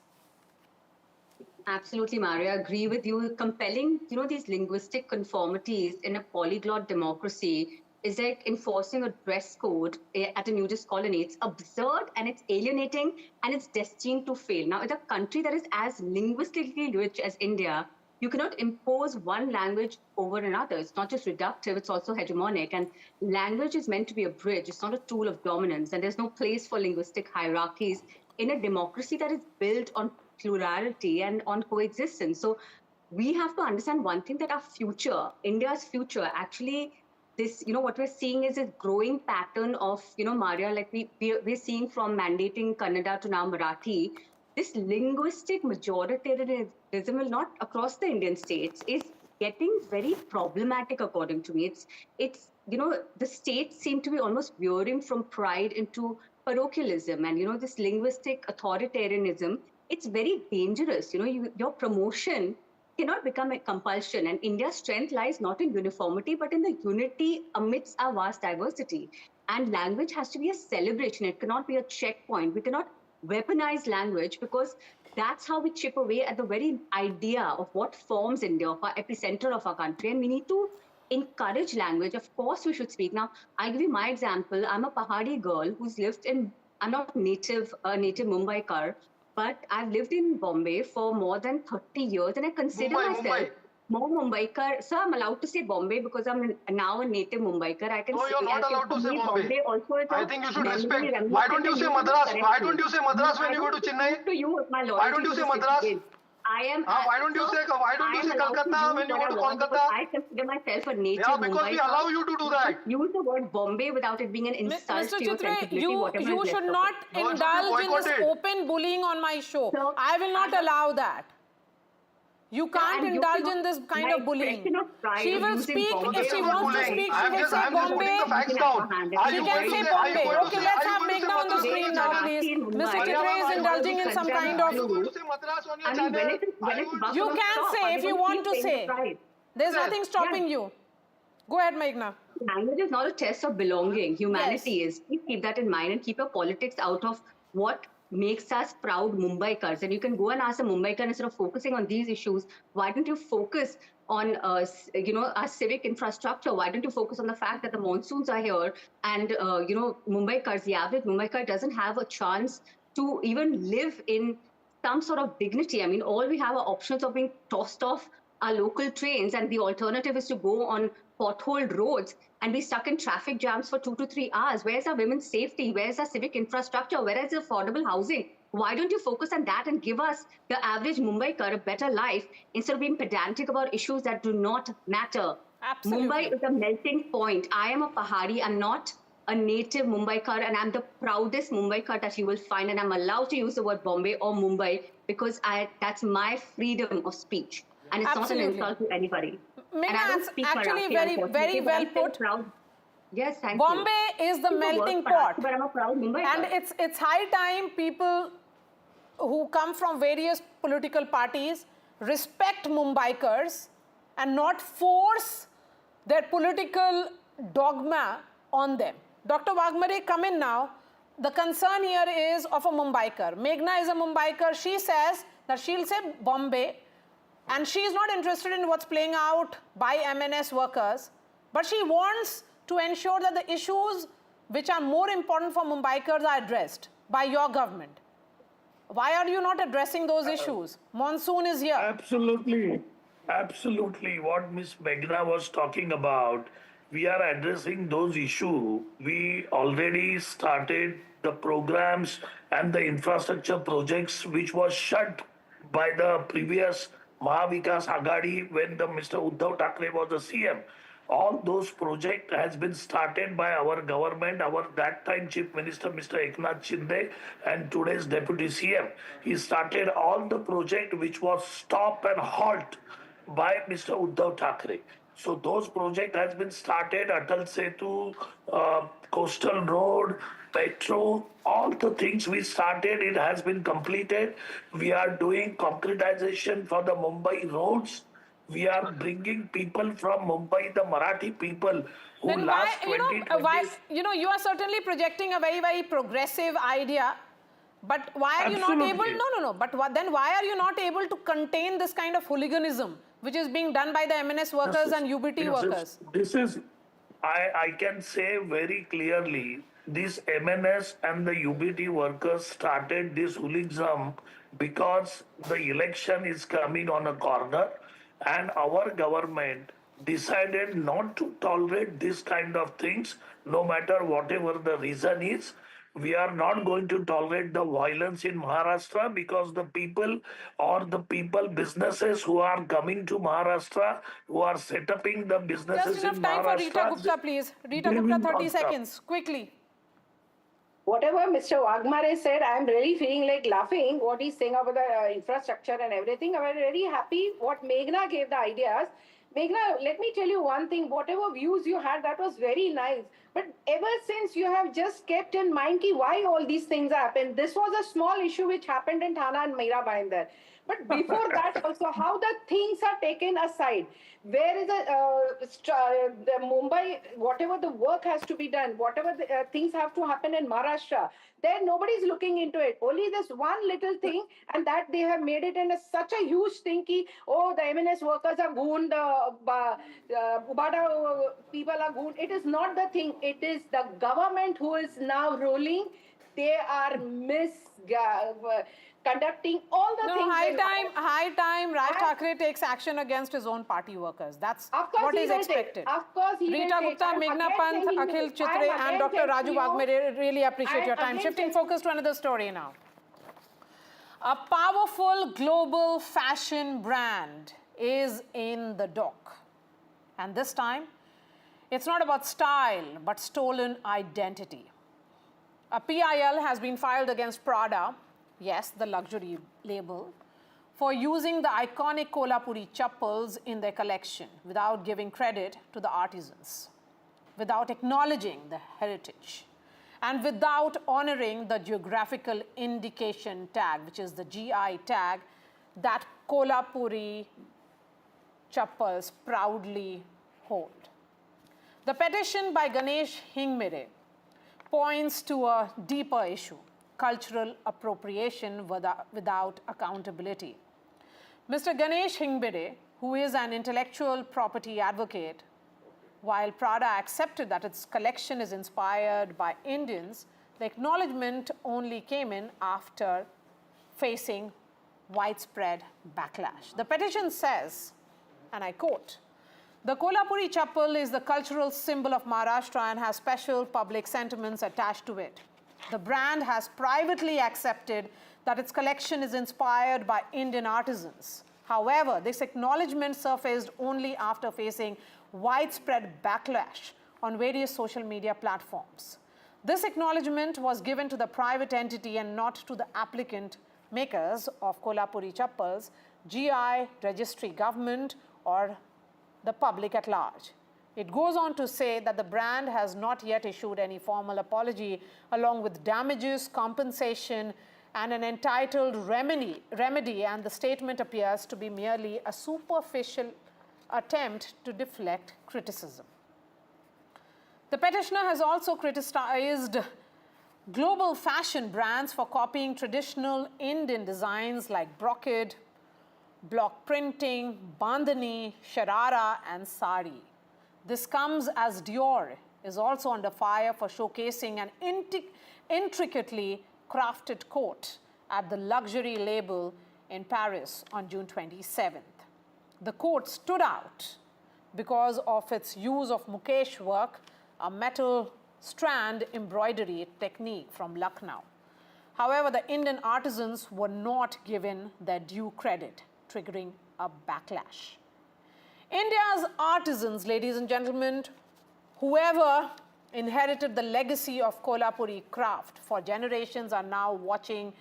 Absolutely, Maria. I agree with you. Compelling, these linguistic conformities in a polyglot democracy is like enforcing a dress code at a nudist colony. It's absurd and it's alienating and it's destined to fail. Now, in a country that is as linguistically rich as India, you cannot impose one language over another. It's not just reductive, it's also hegemonic. And language is meant to be a bridge. It's not a tool of dominance. And there's no place for linguistic hierarchies in a democracy that is built on plurality and on coexistence. So we have to understand one thing, that our future, India's future, actually, this, what we're seeing is a growing pattern of, Maria, like we're seeing from mandating Kannada to now Marathi, this linguistic majoritarianism, not across the Indian states, is getting very problematic, according to me. It's the states seem to be almost veering from pride into parochialism, and, this linguistic authoritarianism, it's very dangerous. Your promotion cannot become a compulsion. And India's strength lies not in uniformity, but in the unity amidst our vast diversity. And language has to be a celebration. It cannot be a checkpoint. We cannot weaponize language, because that's how we chip away at the very idea of what forms India, of our epicenter of our country. And we need to encourage language. Of course, we should speak. Now, I'll give you my example. I'm a Pahadi girl who's lived in, I'm not native Mumbaikar, but I've lived in Bombay for more than 30 years, and I consider myself more Mumbaikar. So I'm allowed to say Bombay because I'm now a native Mumbaikar. I can. No, you're not allowed to say Bombay. Also, I think you should respect. Why don't you say Madras? Why don't you say Madras when you go to Chennai? To you, my lord. Why don't you say Madras? I am. Why don't you say Kolkata when you go to Kolkata? I consider myself a native. Yeah, because we allow you to do that. Use the word Bombay without it being an insult Mr. to your Chitre, sensibility. you should not indulge in this open bullying on my show. So, I will not allow that. You can't indulge in this kind of bullying. She will speak, if she wants to speak, she will say Bombay. She can say Bombay. Okay, let's have Meghna on the screen now, please. Mr. Chitre is indulging in some kind of... You can say if you want to say. There's nothing stopping you. Go ahead, Meghna. Language is not a test of belonging. Humanity is. Please keep that in mind and keep your politics out of what makes us proud Mumbaikars. And you can go and ask a Mumbaikar, instead of focusing on these issues, why don't you focus on, our civic infrastructure? Why don't you focus on the fact that the monsoons are here and, Mumbaikars, the average Mumbaikar doesn't have a chance to even live in some sort of dignity. I mean, all we have are options of being tossed off our local trains, and the alternative is to go on potholed roads and be stuck in traffic jams for 2 to 3 hours. Where's our women's safety? Where's our civic infrastructure? Where is affordable housing? Why don't you focus on that and give us, the average Mumbaikar, a better life instead of being pedantic about issues that do not matter? Absolutely. Mumbai is a melting point. I am a Pahari. I'm not a native Mumbaikar, and I'm the proudest Mumbaikar that you will find. And I'm allowed to use the word Bombay or Mumbai because that's my freedom of speech. And it's not an insult to anybody. Meghna, actually very well put. Yes, thank Bombay you. is the melting pot. But I'm a proud Mumbaikar. And it's high time people who come from various political parties respect Mumbaikars and not force their political dogma on them. Dr. Wagmare, come in now. The concern here is of a Mumbaikar. Meghna is a Mumbaikar. She says that she'll say Bombay, and she is not interested in what's playing out by MNS workers, but she wants to ensure that the issues which are more important for Mumbaikars are addressed by your government. Why are you not addressing those issues? Monsoon is here. Absolutely. Absolutely. What Ms. Meghna was talking about, we are addressing those issues. We already started the programs and the infrastructure projects which was shut by the previous Mahavikas Agadi when Mr. Uddhav Thackeray was the CM. All those projects has been started by our government, our that time Chief Minister Mr. Eknath Shinde and today's Deputy CM. He started all the project which was stop and halt by Mr. Uddhav Thackeray. So those projects has been started, Atal Setu, Coastal Road, Metro, all the things we started, it has been completed. We are doing concretization for the Mumbai roads. We are bringing people from Mumbai, the Marathi people who then last why, 20 you are certainly projecting a very, very progressive idea. But why are you not able? No. But then why are you not able to contain this kind of hooliganism, which is being done by the MNS workers and UBT workers? This is, I can say very clearly, these MNS and the UBT workers started this hooliganism because the election is coming on a corner, and our government decided not to tolerate this kind of things, no matter whatever the reason is. We are not going to tolerate the violence in Maharashtra because the people businesses who are coming to Maharashtra, who are setting up the businesses Just enough in time Maharashtra. for Rita Gupta, please. Rita Gupta, 30 seconds, quickly. Whatever Mr. Wagmare said, I am really feeling like laughing what he's saying about the infrastructure and everything. I'm very happy what Meghna gave the ideas. Meghna, let me tell you one thing, whatever views you had, that was very nice. But ever since you have just kept in mind why all these things happen, this was a small issue which happened in Thana and Meera Bhainder. But before that also, how the things are taken aside. Where is the Mumbai, whatever the work has to be done, whatever the, things have to happen in Maharashtra, there nobody's looking into it. Only this one little thing, and that they have made it in such a huge thing. Oh, the MNS workers are goon, the Ubada people are goon. It is not the thing. It is the government who is now ruling. They are conducting all the things. High time Raj Thackeray takes action against his own party workers. That's what is expected. Of course he Rita will Gupta, take. Meghna Pant, Akhil Chitre and Dr. Raju Wagmere, really appreciate your time. Shifting focus to another story now. A powerful global fashion brand is in the dock. And this time, it's not about style, but stolen identity. A PIL has been filed against Prada, yes, the luxury label, for using the iconic Kolhapuri chappals in their collection without giving credit to the artisans, without acknowledging the heritage, and without honoring the geographical indication tag, which is the GI tag that Kolhapuri chappals proudly hold. The petition by Ganesh Hingmire points to a deeper issue: cultural appropriation without accountability. Mr. Ganesh Hingmire, who is an intellectual property advocate, while Prada accepted that its collection is inspired by Indians, the acknowledgement only came in after facing widespread backlash. The petition says, and I quote, "The Kolhapuri chappal is the cultural symbol of Maharashtra and has special public sentiments attached to it. The brand has privately accepted that its collection is inspired by Indian artisans. However, this acknowledgement surfaced only after facing widespread backlash on various social media platforms. This acknowledgement was given to the private entity and not to the applicant makers of Kolhapuri chappals, GI, registry government, or the public at large." It goes on to say that the brand has not yet issued any formal apology, along with damages, compensation, and an entitled remedy, and the statement appears to be merely a superficial attempt to deflect criticism. The petitioner has also criticized global fashion brands for copying traditional Indian designs like brocade, block printing, bandhani, sharara, and sari. This comes as Dior is also under fire for showcasing an intricately crafted coat at the luxury label in Paris on June 27th. The coat stood out because of its use of Mukesh work, a metal strand embroidery technique from Lucknow. However, the Indian artisans were not given their due credit, triggering a backlash. India's artisans, ladies and gentlemen, whoever inherited the legacy of Kolhapuri craft for generations, are now watching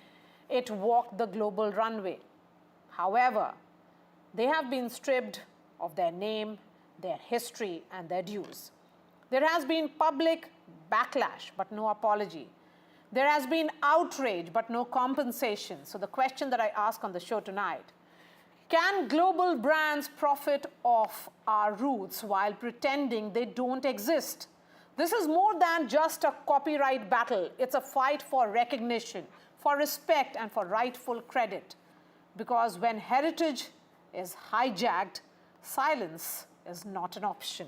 it walk the global runway. However, they have been stripped of their name, their history, and their dues. There has been public backlash, but no apology. There has been outrage, but no compensation. So the question that I ask on the show tonight: can global brands profit off our roots while pretending they don't exist? This is more than just a copyright battle. It's a fight for recognition, for respect, and for rightful credit. Because when heritage is hijacked, silence is not an option.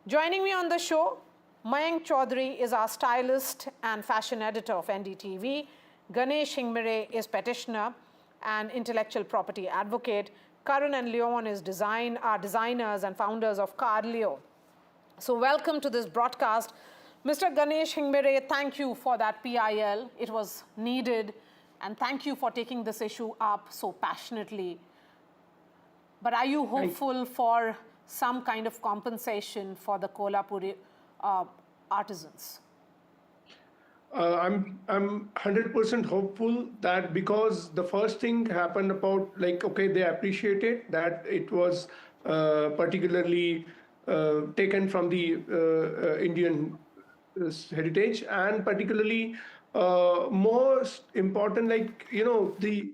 Joining me on the show, Mayank Chaudhary is our stylist and fashion editor of NDTV. Ganesh Hingmire is petitioner and intellectual property advocate. Karan and Leon are designers and founders of Carleo. So welcome to this broadcast. Mr. Ganesh Hingmire, thank you for that PIL. It was needed, and thank you for taking this issue up so passionately. But are you hopeful for some kind of compensation for the Kolhapuri artisans? I'm 100% hopeful that, because the first thing happened about, like, okay, they appreciated that it was particularly taken from the Indian heritage, and particularly most important, like, you know, the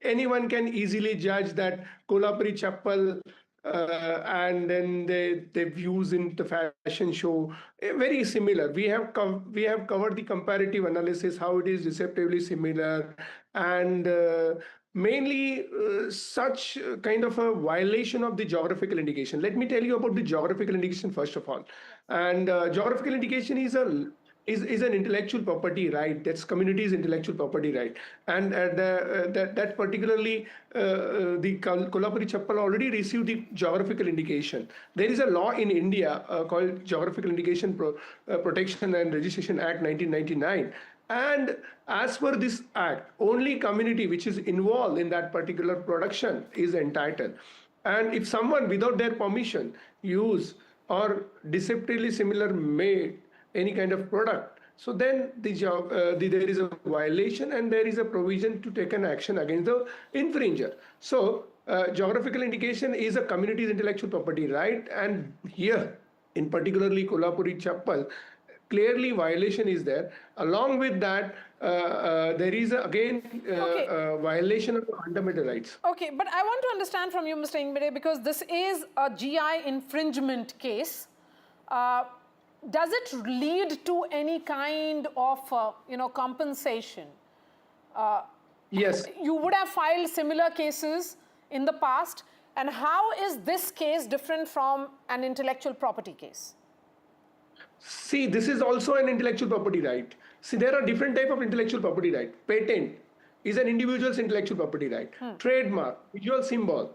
anyone can easily judge that Kolhapuri chappal and then the views in the fashion show very similar. We have covered the comparative analysis, how it is deceptively similar, and mainly such kind of a violation of the geographical indication. Let me tell you about the geographical indication first of all. And geographical indication is an intellectual property right. That's community's intellectual property right, and that particularly the Kolhapuri chappal already received the geographical indication. There is a law in India called Geographical Indication Protection and Registration Act 1999. And as per this act, only community which is involved in that particular production is entitled. And if someone without their permission use or deceptively similar made any kind of product, so then there is a violation and there is a provision to take an action against the infringer. So geographical indication is a community's intellectual property right, and here in particularly Kolhapuri chappal, clearly violation is there. Along with that, there is again violation of fundamental rights. Okay, but I want to understand from you, Mr. Ingmire, because this is a GI infringement case. Does it lead to any kind of, compensation? Yes. You would have filed similar cases in the past. And how is this case different from an intellectual property case? See, this is also an intellectual property right. See, there are different types of intellectual property right. Patent is an individual's intellectual property right. Trademark, visual symbol,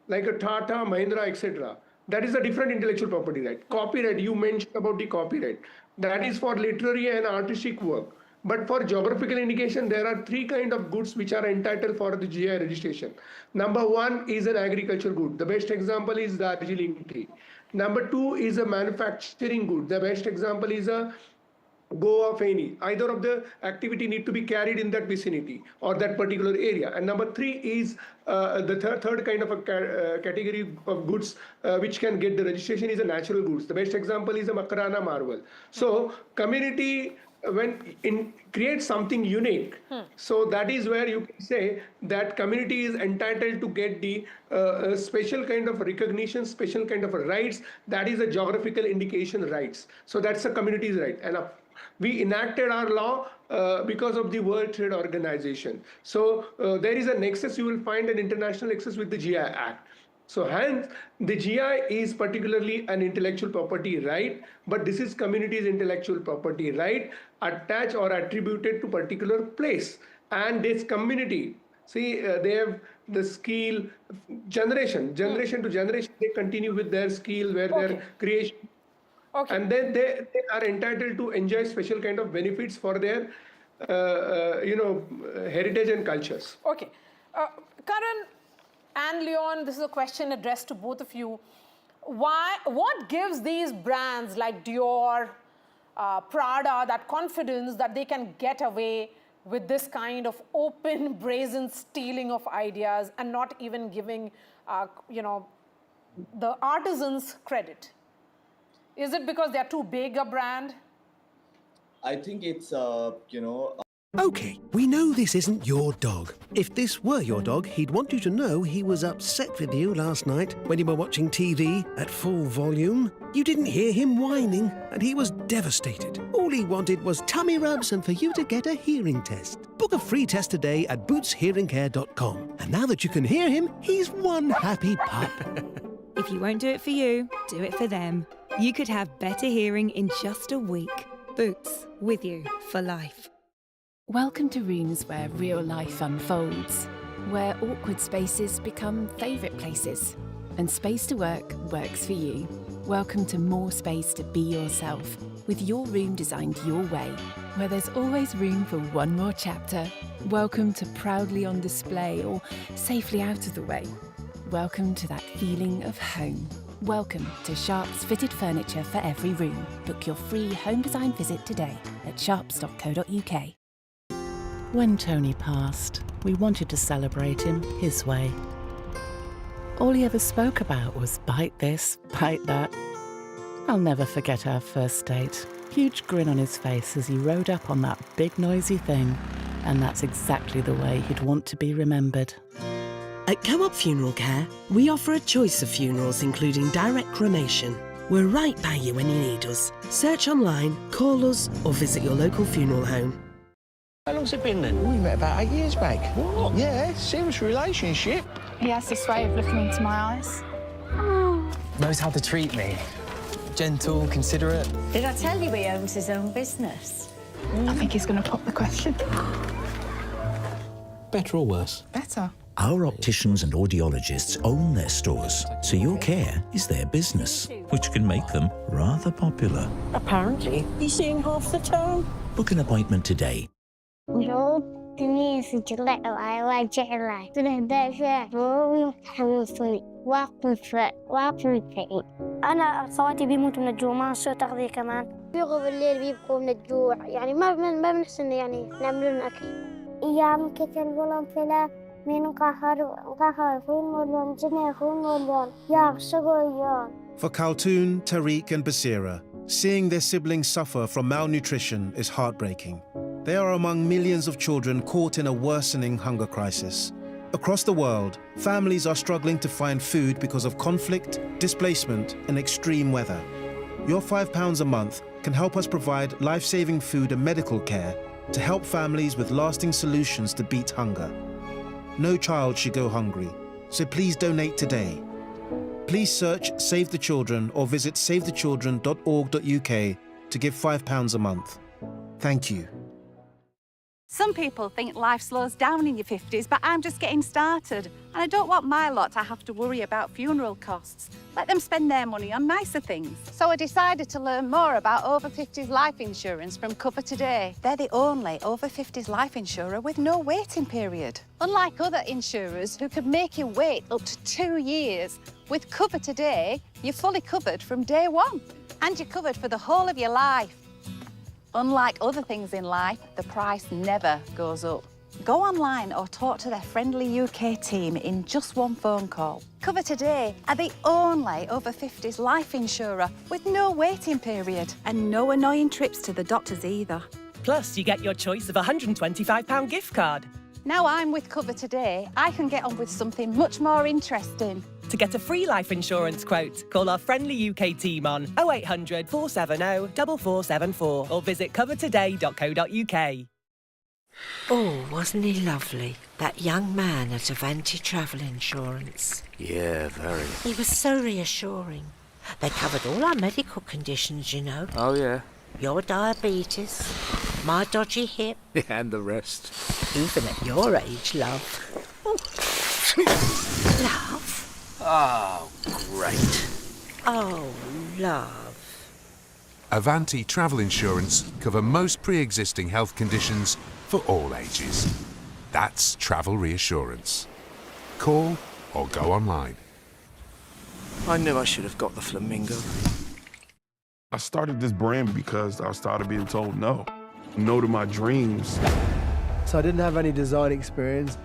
like a Tata, Mahindra, etc. That is a different intellectual property right. Copyright, you mentioned about the copyright. That is for literary and artistic work. But for geographical indication, there are three kinds of goods which are entitled for the GI registration. Number one is an agricultural good. The best example is the Darjeeling tea. Number two is a manufacturing good. The best example is a Goa Feni. Either of the activity need to be carried in that vicinity or that particular area. And number three is the third kind of a category of goods which can get the registration is a natural goods. The best example is a Makarana marble. So community when create something unique, so that is where you can say that community is entitled to get the special kind of recognition, special kind of rights. That is a geographical indication rights. So that's a community's right. And we enacted our law because of the World Trade Organization. So there is a nexus. You will find an international nexus with the GI Act. So hence, the GI is particularly an intellectual property right, but this is community's intellectual property right attached or attributed to particular place. And this community, see, they have the skill, generation to generation, they continue with their skill, where their creation. Okay. And then they are entitled to enjoy special kind of benefits for their, heritage and cultures. Okay. Karan and Leon, this is a question addressed to both of you. What gives these brands like Dior, Prada, that confidence that they can get away with this kind of open, brazen stealing of ideas and not even giving, the artisans credit? Is it because they're too big a brand? I think it's, Okay, we know this isn't your dog. If this were your dog, he'd want you to know he was upset with you last night when you were watching TV at full volume. You didn't hear him whining, and he was devastated. All he wanted was tummy rubs and for you to get a hearing test. Book a free test today at bootshearingcare.com. And now that you can hear him, he's one happy pup. If you won't do it for you, do it for them. You could have better hearing in just a week. Boots, with you for life. Welcome to rooms where real life unfolds, where awkward spaces become favourite places, and space to work works for you. Welcome to more space to be yourself, with your room designed your way, where there's always room for one more chapter. Welcome to proudly on display or safely out of the way. Welcome to that feeling of home. Welcome to Sharps Fitted Furniture for every room. Book your free home design visit today at sharps.co.uk. When Tony passed, we wanted to celebrate him his way. All he ever spoke about was bite this, bite that. I'll never forget our first date. Huge grin on his face as he rode up on that big noisy thing. And that's exactly the way he'd want to be remembered. At Co-op Funeral Care, we offer a choice of funerals including direct cremation. We're right by you when you need us. Search online, call us or visit your local funeral home. How long's it been then? We met about 8 years back. What? Yeah, serious relationship. He has this way of looking into my eyes. Knows how to treat me. Gentle, considerate. Did I tell you he owns his own business? I think he's going to pop the question. Better or worse? Better. Our opticians and audiologists own their stores, so your care is their business, which can make them rather popular. Apparently, he's seeing half the town. Book an appointment today. أنا أخواتي بيموتوا من الجوع ما شو تغذية كمان بيغوا بالليل بيبكوا من الجوع يعني ما بنحسن يعني نعمل لهم أكل أيام كتل ولهم فلا من قهر فين مليون جنيه فين مليون يا شغل. For Khaltoon, Tariq and Basira, seeing their siblings suffer from malnutrition is heartbreaking. They are among millions of children caught in a worsening hunger crisis. Across the world, families are struggling to find food because of conflict, displacement, and extreme weather. Your £5 a month can help us provide life-saving food and medical care to help families with lasting solutions to beat hunger. No child should go hungry, so please donate today. Please search Save the Children or visit savethechildren.org.uk to give £5 a month. Thank you. Some people think life slows down in your 50s, but I'm just getting started. And I don't want my lot to have to worry about funeral costs. Let them spend their money on nicer things. So I decided to learn more about over 50s life insurance from Cover Today. They're the only over 50s life insurer with no waiting period. Unlike other insurers who could make you wait up to 2 years, with Cover Today, you're fully covered from day one. And you're covered for the whole of your life. Unlike other things in life, the price never goes up. Go online or talk to their friendly UK team in just one phone call. Cover Today are the only over 50s life insurer with no waiting period. And no annoying trips to the doctors either. Plus, you get your choice of a £125 gift card. Now I'm with Cover Today, I can get on with something much more interesting. To get a free life insurance quote, call our friendly UK team on 0800 470 4474 or visit covertoday.co.uk. Oh, wasn't he lovely? That young man at Avanti Travel Insurance. Yeah, very. He was so reassuring. They covered all our medical conditions, you know. Oh, yeah. Your diabetes, my dodgy hip. And the rest. Even at your age, love. Oh. Love? Oh, great. Oh, love. Avanti Travel Insurance cover most pre-existing health conditions for all ages. That's travel reassurance. Call or go online. I knew I should have got the flamingo. I started this brand because I started being told no. No to my dreams. So I didn't have any design experience.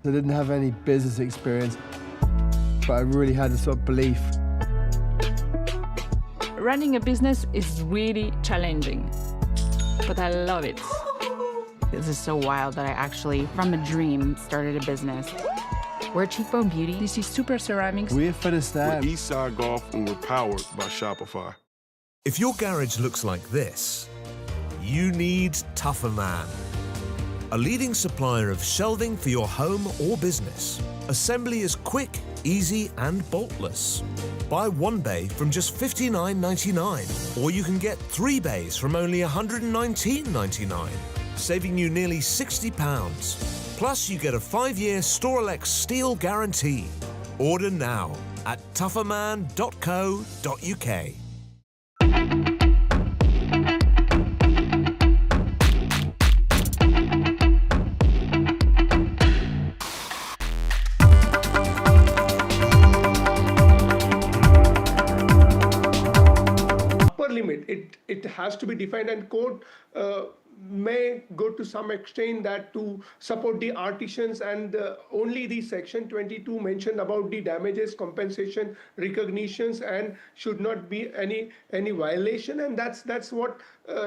I didn't have any business experience. But I really had a sort of belief. Running a business is really challenging, but I love it. This is so wild that I actually, from a dream, started a business. We're Cheekbone Beauty. This is Super Ceramics. We're finished that. We're Eastside Golf and we're powered by Shopify. If your garage looks like this, you need Tougher Man. A leading supplier of shelving for your home or business. Assembly is quick, easy and boltless. Buy one bay from just $59.99, or you can get 3 bays from only $119.99, saving you nearly £60. Plus, you get a 5-year Storelex steel guarantee. Order now at tougherman.co.uk. Limit. It has to be defined, and court may go to some extent that to support the artisans, and only the section 22 mentioned about the damages, compensation, recognitions, and should not be any violation, and that's what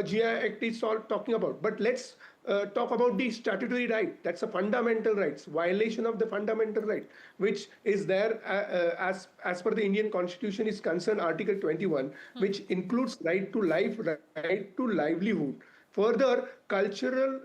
GI Act is all talking about. But let's talk about the statutory right. That's a fundamental rights, violation of the fundamental right, which is there as per the Indian Constitution is concerned, Article 21, which includes right to life, right to livelihood. Further, cultural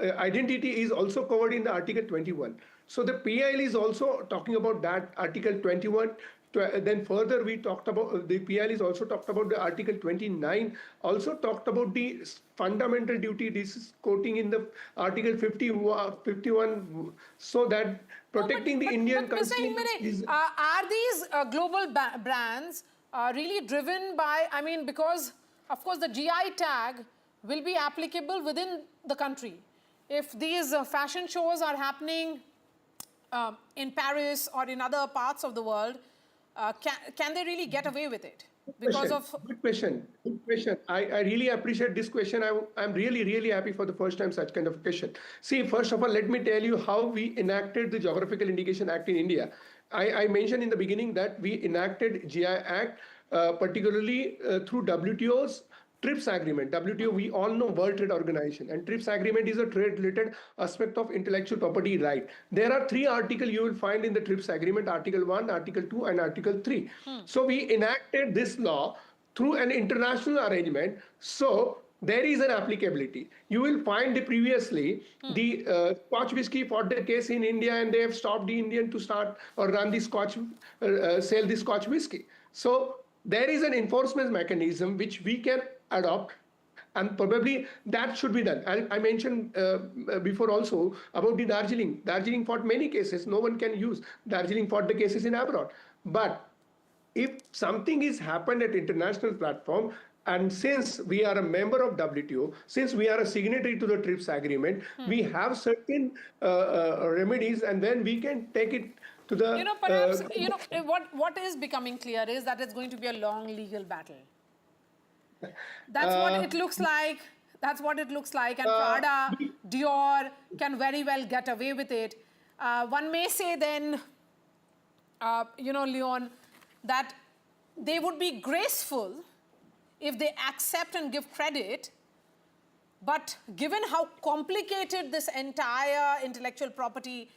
identity is also covered in the Article 21. So the PIL is also talking about that Article 21. Then further we talked about the PIL is also talked about the Article 29, also talked about the fundamental duty. This is quoting in the Article 51, so that protecting the Indian country is. Are these global brands really driven by, I mean, because of course the GI tag will be applicable within the country. If these fashion shows are happening in Paris or in other parts of the world, can they really get away with it? Because of Good question. I really appreciate this question. I'm really happy for the first time such kind of question. See, first of all, let me tell you how we enacted the Geographical Indication Act in India. I mentioned in the beginning that we enacted GI Act particularly through WTO's TRIPS agreement. WTO, we all know, World Trade Organization, and TRIPS agreement is a trade-related aspect of intellectual property right. There are 3 articles you will find in the TRIPS agreement: Article 1, Article 2, and Article 3. So we enacted this law through an international arrangement. So there is an applicability. You will find the previously the Scotch whisky fought the case in India, and they have stopped the Indian to start or run the Scotch, sell the Scotch whisky. So there is an enforcement mechanism which we can adopt, and probably that should be done. I mentioned before also about the Darjeeling. Darjeeling fought many cases. No one can use Darjeeling fought the cases in abroad. But if something is happened at international platform, and since we are a member of WTO, since we are a signatory to the TRIPS agreement, we have certain remedies, and then we can take it to the. Perhaps what is becoming clear is that it's going to be a long legal battle. That's what it looks like. That's what it looks like. And Prada, Dior can very well get away with it. One may say then, Leon, that they would be graceful if they accept and give credit. But given how complicated this entire intellectual property,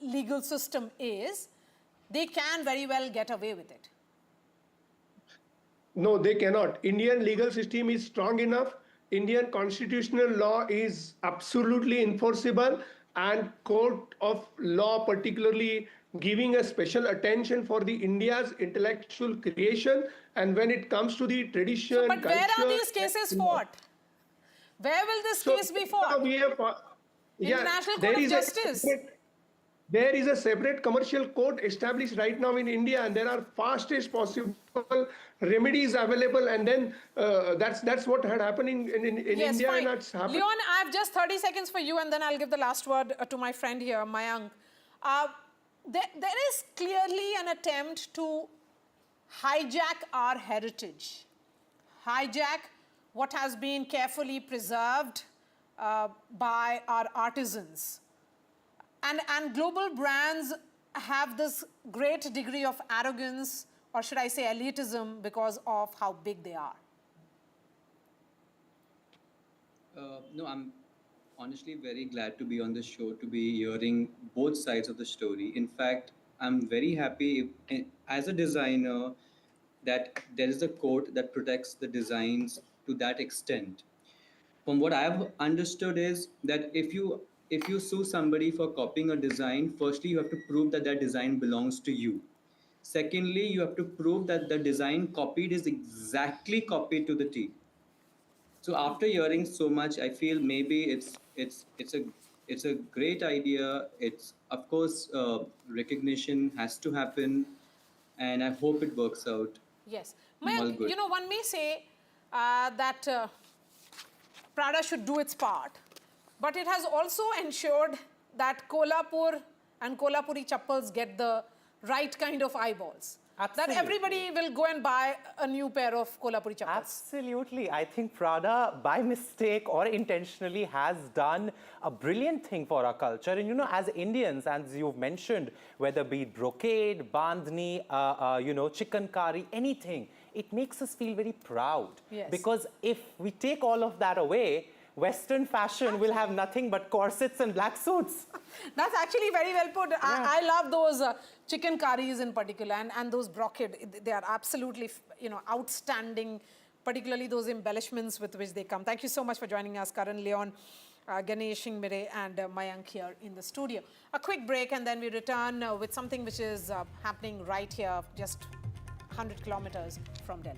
legal system is, they can very well get away with it. No, they cannot. Indian legal system is strong enough. Indian constitutional law is absolutely enforceable, and court of law particularly giving a special attention for the India's intellectual creation. And when it comes to the tradition, but culture, where are these cases fought? Where will this case be fought? We have, International Court of Justice. There is a separate commercial court established right now in India, and there are fastest possible remedies available. And then that's what had happened in yes, India. Fine. And that's happened. Leon, I have just 30 seconds for you, and then I'll give the last word to my friend here, Mayank. There is clearly an attempt to hijack our heritage, hijack what has been carefully preserved by our artisans. And global brands have this great degree of arrogance, or should I say elitism, because of how big they are. No, I'm honestly very glad to be on the show, to be hearing both sides of the story. In fact, I'm very happy as a designer that there is a code that protects the designs to that extent. From what I've understood is that if you sue somebody for copying a design, firstly, you have to prove that that design belongs to you. Secondly, you have to prove that the design copied is exactly copied to the T. So after hearing so much, I feel maybe it's a great idea. It's, of course, recognition has to happen, and I hope it works out. Yes. Mayank, one may say that Prada should do its part, but it has also ensured that Kolhapur and Kolhapuri chappals get the right kind of eyeballs. that everybody will go and buy a new pair of Kolhapuri chappals? Absolutely. I think Prada, by mistake or intentionally, has done a brilliant thing for our culture. And, you know, as Indians, as you've mentioned, whether be it brocade, bandhni, you know, chicken curry, anything, it makes us feel very proud. Yes. Because if we take all of that away, Western fashion will have nothing but corsets and black suits. That's actually very well put. Yeah. I love those chicken curries in particular, and those brocade. They are absolutely, you know, outstanding, particularly those embellishments with which they come. Thank you so much for joining us, Karan, Leon, Ganesh, Shingmire, and Mayank here in the studio. A quick break, and then we return with something which is happening right here, just 100 kilometers from Delhi.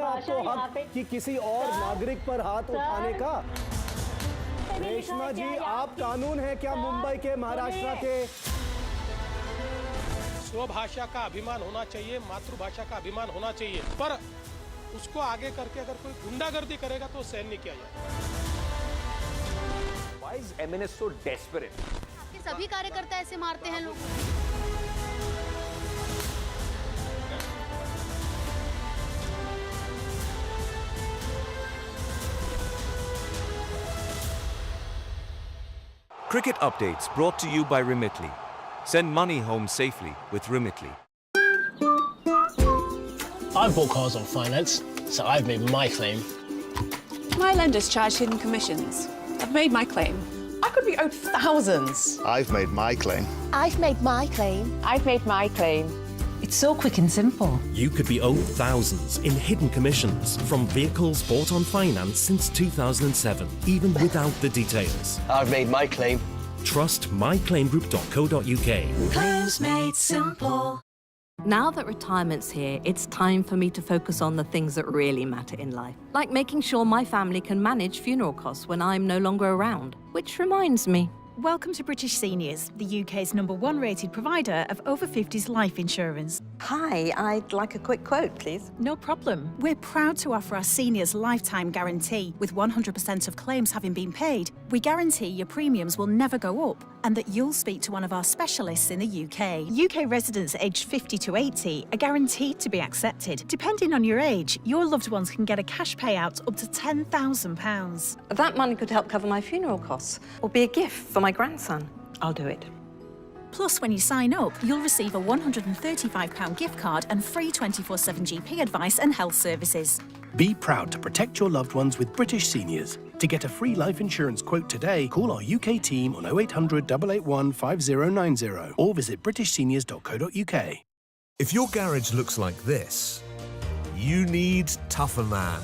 आपको हक कि किसी और नागरिक पर हाथ उठाने का? रेशमा जी, आप कानून है क्या मुंबई के, महाराष्ट्र के? स्वभाषा का अभिमान होना चाहिए, मातृभाषा का अभिमान होना चाहिए, पर उसको आगे करके अगर कोई गुंडागर्दी करेगा तो सहन नहीं किया जाएगा। Why is MNS so desperate? आपके सभी कार्यकर्ता ऐसे मारते हैं लोग। Cricket updates brought to you by Remitly. Send money home safely with Remitly. I've bought cars on finance, so I've made my claim. My lenders charge hidden commissions. I've made my claim. I could be owed thousands. I've made my claim. I've made my claim. I've made my claim. It's so quick and simple. You could be owed thousands in hidden commissions from vehicles bought on finance since 2007, even without the details. I've made my claim. Trust myclaimgroup.co.uk. Claims made simple. Now that retirement's here, it's time for me to focus on the things that really matter in life, like making sure my family can manage funeral costs when I'm no longer around. Which reminds me, welcome to British Seniors, the UK's #1 rated provider of over 50s life insurance. Hi, I'd like a quick quote, please. No problem. We're proud to offer our seniors lifetime guarantee. With 100% of claims having been paid, we guarantee your premiums will never go up and that you'll speak to one of our specialists in the UK. UK residents aged 50 to 80 are guaranteed to be accepted. Depending on your age, your loved ones can get a cash payout up to £10,000. That money could help cover my funeral costs or be a gift for my grandson. I'll do it. Plus, when you sign up, you'll receive a £135 gift card and free 24/7 GP advice and health services. Be proud to protect your loved ones with British Seniors. To get a free life insurance quote today, call our UK team on 0800 881 5090 or visit britishseniors.co.uk. If your garage looks like this, you need Tougher Man.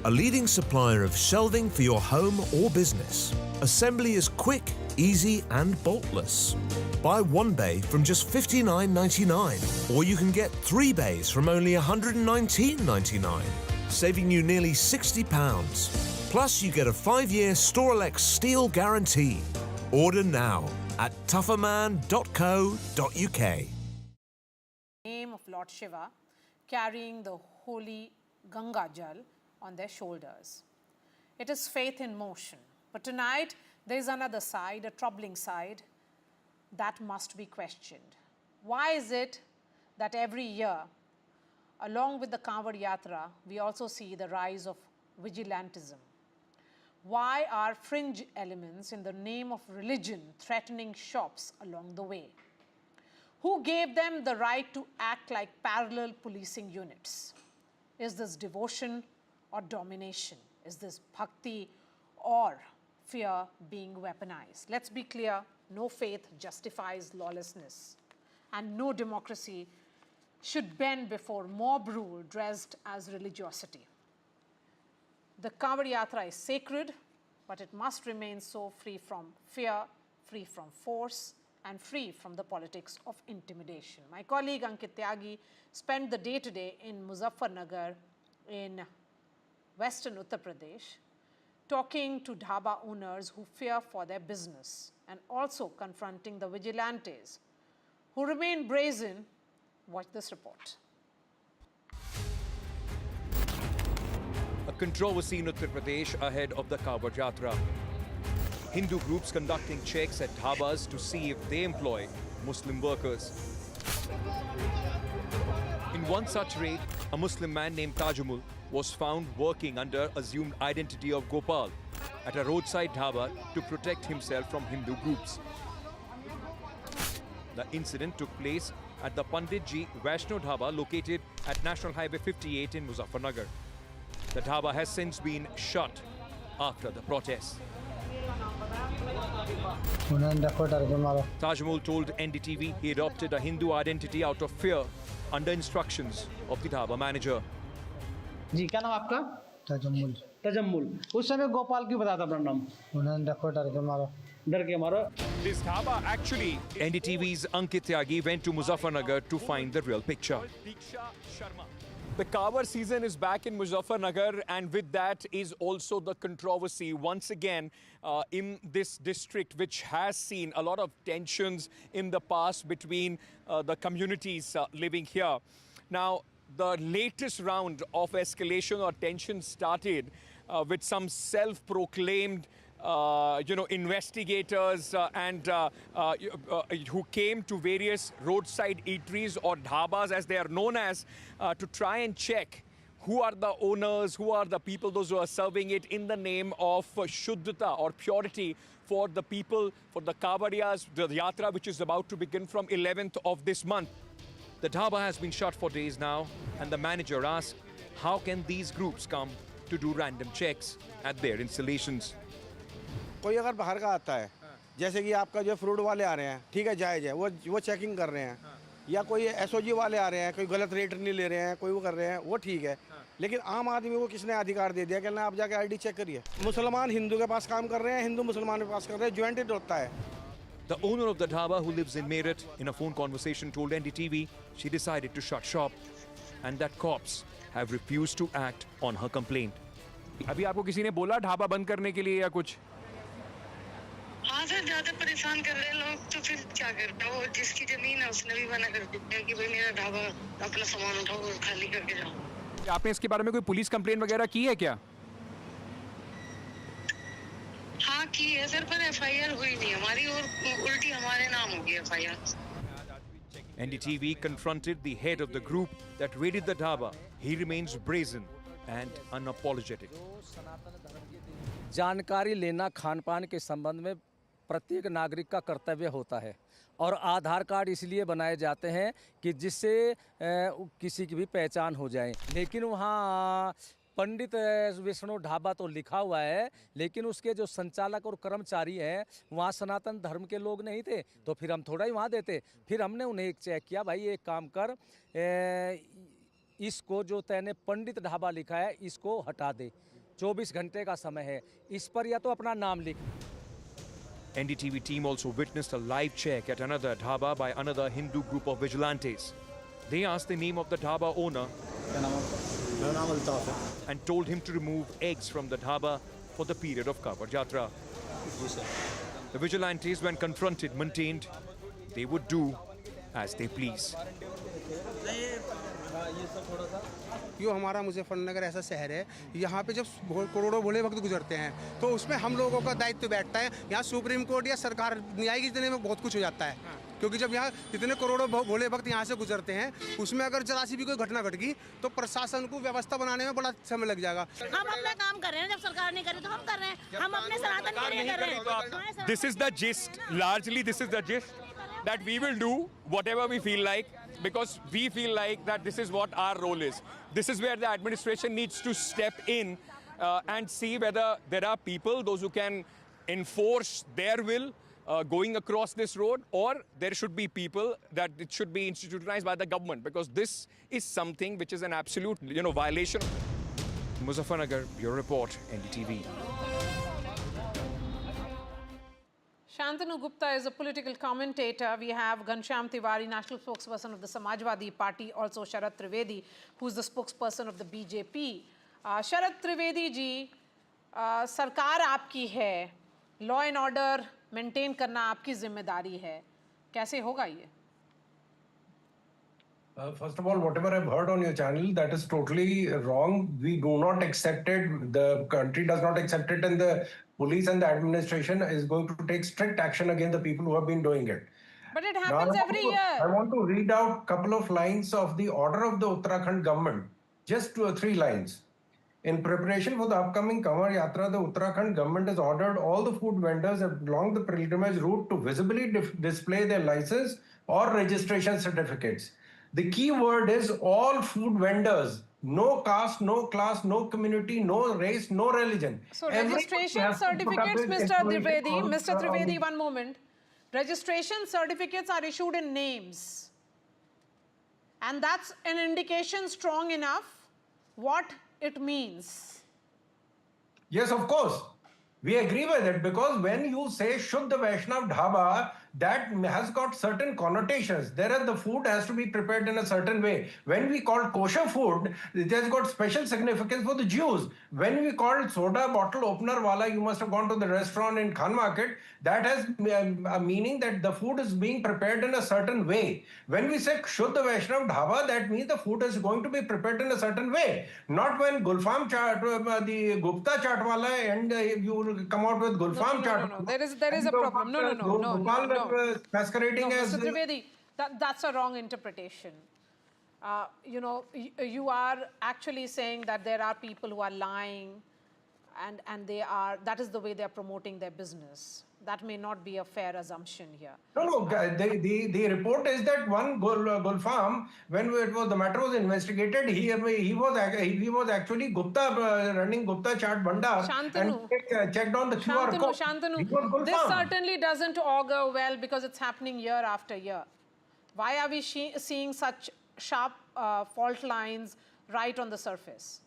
A leading supplier of shelving for your home or business. Assembly is quick, easy and boltless. Buy one bay from just $59.99, or you can get 3 bays from only $119.99, saving you nearly £60. Plus, you get a 5-year Storelex steel guarantee. Order now at tougherman.co.uk. Name of Lord Shiva, carrying the holy Ganga Jal on their shoulders. It is faith in motion. But tonight, there is another side, a troubling side, that must be questioned. Why is it that every year, along with the Kanwar Yatra, we also see the rise of vigilantism? Why are fringe elements in the name of religion threatening shops along the way? Who gave them the right to act like parallel policing units? Is this devotion or domination? Is this bhakti or fear being weaponized? Let's be clear, no faith justifies lawlessness, and no democracy should bend before mob rule dressed as religiosity. The Kanwar Yatra is sacred, but it must remain so, free from fear, free from force, and free from the politics of intimidation. My colleague Ankit Tyagi spent the day today in Muzaffarnagar in Western Uttar Pradesh, talking to dhaba owners who fear for their business and also confronting the vigilantes who remain brazen. Watch this report. A controversy in Uttar Pradesh ahead of the Kaaba Yatra. Hindu groups conducting checks at dhabas to see if they employ Muslim workers. In one such raid, a Muslim man named Tajamul was found working under assumed identity of Gopal at a roadside dhaba to protect himself from Hindu groups. The incident took place at the Pandit Ji Vaishno Dhaba located at National Highway 58 in Muzaffarnagar. The dhaba has since been shut after the protests. Tajamul told NDTV he adopted a Hindu identity out of fear under instructions of the dhaba manager. जी क्या नाम आपका? तजम्मुल. तजम्मुल. उस समय गोपाल क्यों बताया था अपना नाम? उन्होंने रखो डर के मारो. डर के मारो. This dhaba actually, NDTV's Ankit Tyagi went to Muzaffarnagar to find the real picture. The Kaaba season is back in Muzaffarnagar, and with that is also the controversy once again in this district, which has seen a lot of tensions in the past between the communities living here. Now, the latest round of escalation or tension started with some self-proclaimed investigators who came to various roadside eateries or dhabas, as they are known as, to try and check who are the owners, who are the people, those who are serving it in the name of Shuddhata or purity for the people, for the Kavariyas, the Yatra, which is about to begin from 11th of this month. The dhaba has been shut for days now, and the manager asked, how can these groups come to do random checks at their installations? कोई अगर बाहर का आता है, जैसे कि आपका जो फ्रूट वाले आ रहे हैं, ठीक है, जायज़ है, वो चेकिंग कर रहे हैं, या कोई एसओजी वाले आ रहे हैं, कोई गलत रेट नहीं ले रहे हैं, कोई वो कर रहे हैं, वो ठीक है, लेकिन आम आदमी को किसने अधिकार दे दिया कि ना आप जाके आईडी चेक करिए? मुसलमान हिंदू के पास काम कर रहे हैं, हिंदू मुसलमान के पास कर रहे हैं, ज्वाइंटेड होता है. The owner of the dhaba, who lives in Meerut, in a phone conversation told NDTV she decided to shut shop and that cops have refused to act on her complaint. अभी आपको किसी ने बोला ढाबा बंद करने के लिए या कुछ? हाँ सर, ज्यादा परेशान कर रहे हैं लोग, तो फिर क्या करता है? वो जिसकी जमीन है उसने भी मना कर दिया कि भाई मेरा ढाबा अपना सामान उठाओ और खाली करके जाओ. आपने इसके बारे में कोई पुलिस कंप्लेंट वगैरह की है क्या? हाँ की है सर, पर एफआईआर हुई नहीं हमारी और उल्टी हमारे नाम हो गई FIR. NDTV confronted the head of the group that raided the dhaba. He remains brazen and unapologetic. जानकारी लेना खान पान के संबंध में प्रत्येक नागरिक का कर्तव्य होता है और आधार कार्ड इसलिए बनाए जाते हैं कि जिससे किसी की भी पहचान हो जाए. लेकिन वहाँ पंडित विष्णु ढाबा तो लिखा हुआ है, लेकिन उसके जो संचालक और कर्मचारी हैं वहाँ सनातन धर्म के लोग नहीं थे, तो फिर हम थोड़ा ही वहाँ देते. फिर हमने उन्हें एक चेक किया, भाई एक काम कर, इसको जो तैने पंडित ढाबा लिखा है इसको हटा दे, 24 घंटे का समय है, इस पर या तो अपना नाम लिख. NDTV team also witnessed a live check at another dhaba by another Hindu group of vigilantes. They asked the name of the dhaba owner and told him to remove eggs from the dhaba for the period of Kaaba Yatra. The vigilantes, when confronted, maintained they would do as they please. यो हमारा मुजफ्फरनगर ऐसा शहर है, यहाँ पे जब करोड़ों भोले भक्त गुजरते हैं तो उसमें हम लोगों का दायित्व बैठता है. यहाँ सुप्रीम कोर्ट या सरकार न्यायिक देने में बहुत कुछ हो जाता है, क्योंकि जब यहाँ इतने करोड़ों भोले भक्त यहाँ से गुजरते हैं, उसमें अगर जरा सी भी कोई घटना घट गई तो प्रशासन को व्यवस्था बनाने में बड़ा समय लग जाएगा. हम अपना काम कर रहे हैं, जब सरकार नहीं कर रही तो हम कर रहे हैं, हम अपने सनातन के लिए कर रहे हैं. This is the gist. Largely, this is the gist that we will do whatever we feel like, because we feel like that this is what our role is. This is where the administration needs to step in and see whether there are people, those who can enforce their will going across this road, or there should be people that it should be institutionalized by the government, because this is something which is an absolute, violation. Muzaffarnagar, Bureau Report, NDTV. Shantanu Gupta is a political commentator. We have Ghanshyam Tiwari, national spokesperson of the Samajwadi Party, also Sharad Trivedi, who is the spokesperson of the BJP. Sharad Trivedi ji, सरकार आपकी है, law and order maintain करना आपकी जिम्मेदारी है, कैसे होगा ये? First of all, whatever I've heard on your channel, that is totally wrong. We do not accept it. The country does not accept it, and the police and the administration is going to take strict action against the people who have been doing it. But it Now, happens every year. I want to read out a couple of lines of the order of the Uttarakhand government, just 2 or 3 lines. In preparation for the upcoming Kanwar Yatra, the Uttarakhand government has ordered all the food vendors along the pilgrimage route to visibly display their license or registration certificates. The key word is all food vendors. No caste, no class, no community, no race, no religion. So registration certificates, Mr. Dwivedi, one moment. Registration certificates are issued in names. And that's an indication strong enough what it means. Yes, of course. We agree with it, because when you say Shuddha Vaishnav Dhaba, that has got certain connotations. The food has to be prepared in a certain way. When we call kosher food, it has got special significance for the Jews. When we call soda bottle opener wala, you must have gone to the restaurant in Khan Market, that has a meaning that the food is being prepared in a certain way. When we say Shuddha Vaishnav Dhaba, that means the food is going to be prepared in a certain way. Not when Gulfam chaat, the Gupta chaat wala, and you come out with Gulfam chaat. No. There is a problem. No. Masquerading as Mr. Dwivedi, that's a wrong interpretation. You are actually saying that there are people who are lying, and that is the way they are promoting their business. That may not be a fair assumption here. No. The report is that one Gulfam, when the matter was investigated, he was actually Gupta running Gupta Chaat Bhandar and checked on the QR code. Shantanu, this certainly doesn't augur well, because it's happening year after year. Why are we seeing such sharp fault lines right on the surface?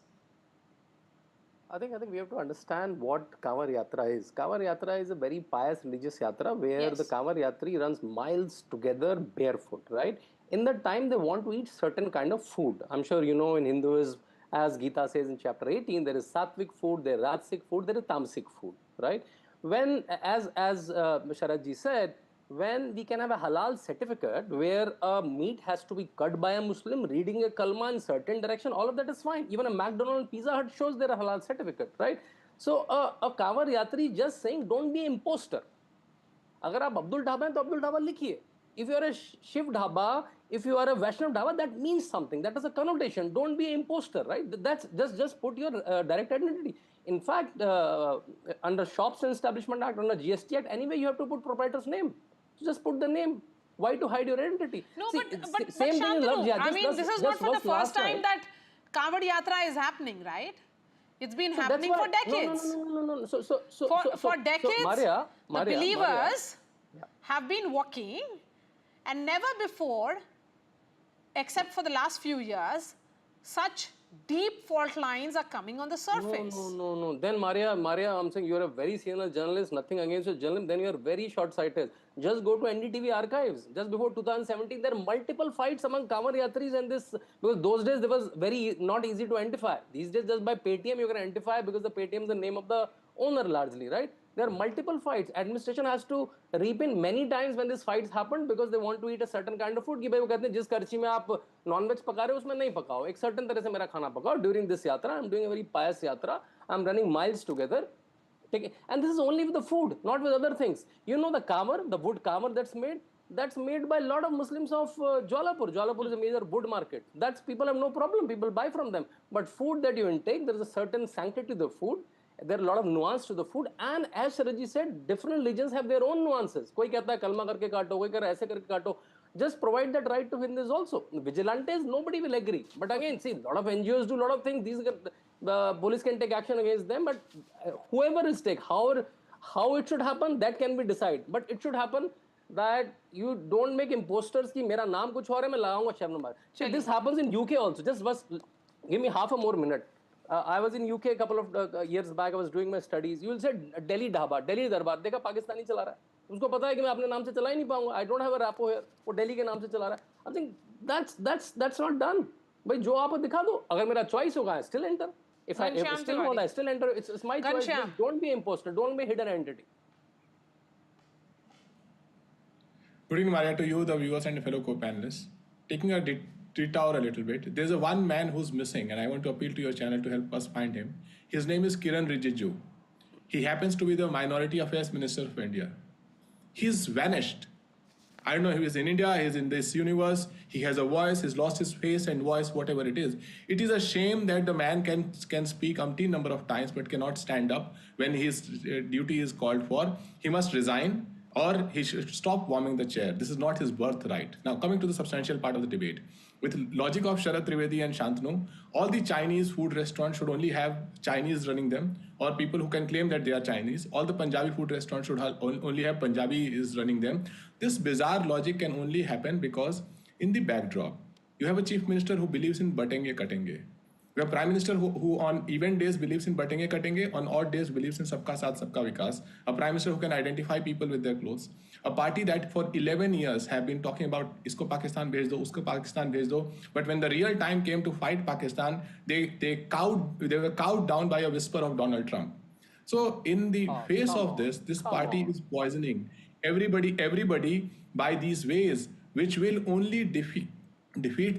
I think we have to understand what Kanwar Yatra is. Kanwar Yatra is a very pious religious yatra where the Kanwar Yatri runs miles together barefoot, right? In that time, they want to eat certain kind of food. I'm sure you know in Hinduism, as Gita says in chapter 18, there is sattvic food, there is rajasic food, there is tamasic food, right? When, as Sharat ji said, when we can have a halal certificate where a meat has to be cut by a Muslim reading a kalma in certain direction, all of that is fine. Even a McDonald's, Pizza Hut shows their halal certificate, right? So a Kanwar Yatri just saying, don't be imposter. Agar aap Abdul Dhaba hain, to Abdul Dhaba likhiye. If you are a Shiv Dhaba, if you are a Vaishnav Dhaba, that means something. That is a connotation. Don't be imposter, right? That's just put your direct identity. In fact, under Shops and Establishment Act, under GST Act, anyway, you have to put proprietor's name. Just put the name. Why to hide your identity? No, See, but same thing in love jihad. I mean, this is not for the first time that Kanwar Yatra is happening, right? It's been happening for decades. No. For decades, Maria, the believers have been walking, and never before, except for the last few years, such deep fault lines are coming on the surface. No. Then Maria, I'm saying you're a very senior journalist, nothing against your journalism, then you're very short-sighted. Just go to NDTV archives. Just before 2017, there are multiple fights among Kanwar Yatris and this, because those days there was not easy to identify. These days just by Paytm you can identify, because the Paytm is the name of the owner largely, right? There are multiple fights. Administration has to reap in many times when these fights happen, because they want to eat a certain kind of food. कि भाई वो कहते हैं जिस करची में आप non-veg पका रहे हो उसमें नहीं पकाओ, एक certain तरह से मेरा खाना पकाओ. During this yatra, I'm doing a very pious yatra. I'm running miles together. And this is only with the food, not with other things. You know the kamar, the wood kamar that's made by a lot of Muslims of Jwalapur. Jwalapur is a major wood market. That's, people have no problem, people buy from them. But food that you intake, there is a certain sanctity to the food. There are a lot of nuance to the food, and as Sharaji said, different religions have their own nuances. कोई कहता है कलमा करके काटो, कोई कह रहा है ऐसे करके काटो. Just provide that right to Hindus also. Vigilantes, nobody will agree. But again, see, a lot of NGOs do a lot of things. The police can take action against them, but whoever is take, how it should happen, that can be decided. But it should happen that you don't make imposters कि मेरा नाम कुछ और है मैं लगाऊंगा शबनम बार. See, this happens in UK also. Just give me half a more minute. I was in UK a couple of years back. I was doing my studies. You will say Delhi Dhaba, Delhi Darbar. देखा पाकिस्तानी चला रहा है. उसको पता है कि मैं अपने नाम से चला ही नहीं पाऊंगा. I don't have a rapport here. वो Delhi के नाम से चला रहा है. I think that's not done. भाई जो आप दिखा दो. अगर मेरा choice होगा, I still enter. If I still want, I still enter. It's my choice. Just don't be imposter. Don't be hidden entity. Good evening, Maria, to you, the viewers, and fellow co-panelists. Taking a Tower a little bit. There's a one man who's missing, and I want to appeal to your channel to help us find him. His name is Kiran Rijiju. He happens to be the Minority Affairs Minister of India. He's vanished. I don't know, he is in India, he's in this universe, he has a voice, he's lost his face and voice, whatever it is. It is a shame that the man can speak umpteen number of times but cannot stand up when his duty is called for. He must resign or he should stop warming the chair. This is not his birthright. Now, coming to the substantial part of the debate. With logic of Gaurie Dwivedi and Shantanu, all the Chinese food restaurants should only have Chinese running them, or people who can claim that they are Chinese. All the Punjabi food restaurants should only have Punjabi is running them. This bizarre logic can only happen because in the backdrop, you have a chief minister who believes in batenge katenge. You have prime minister who on event days believes in batenge katenge, on odd days believes in sabka saath sabka vikas. A prime minister who can identify people with their clothes. A party that for 11 years have been talking about isko Pakistan bhej do, usko Pakistan bhej do, but when the real time came to fight Pakistan, they were cowed down by a whisper of Donald Trump. So in the face of this party is poisoning everybody by these ways, which will only defeat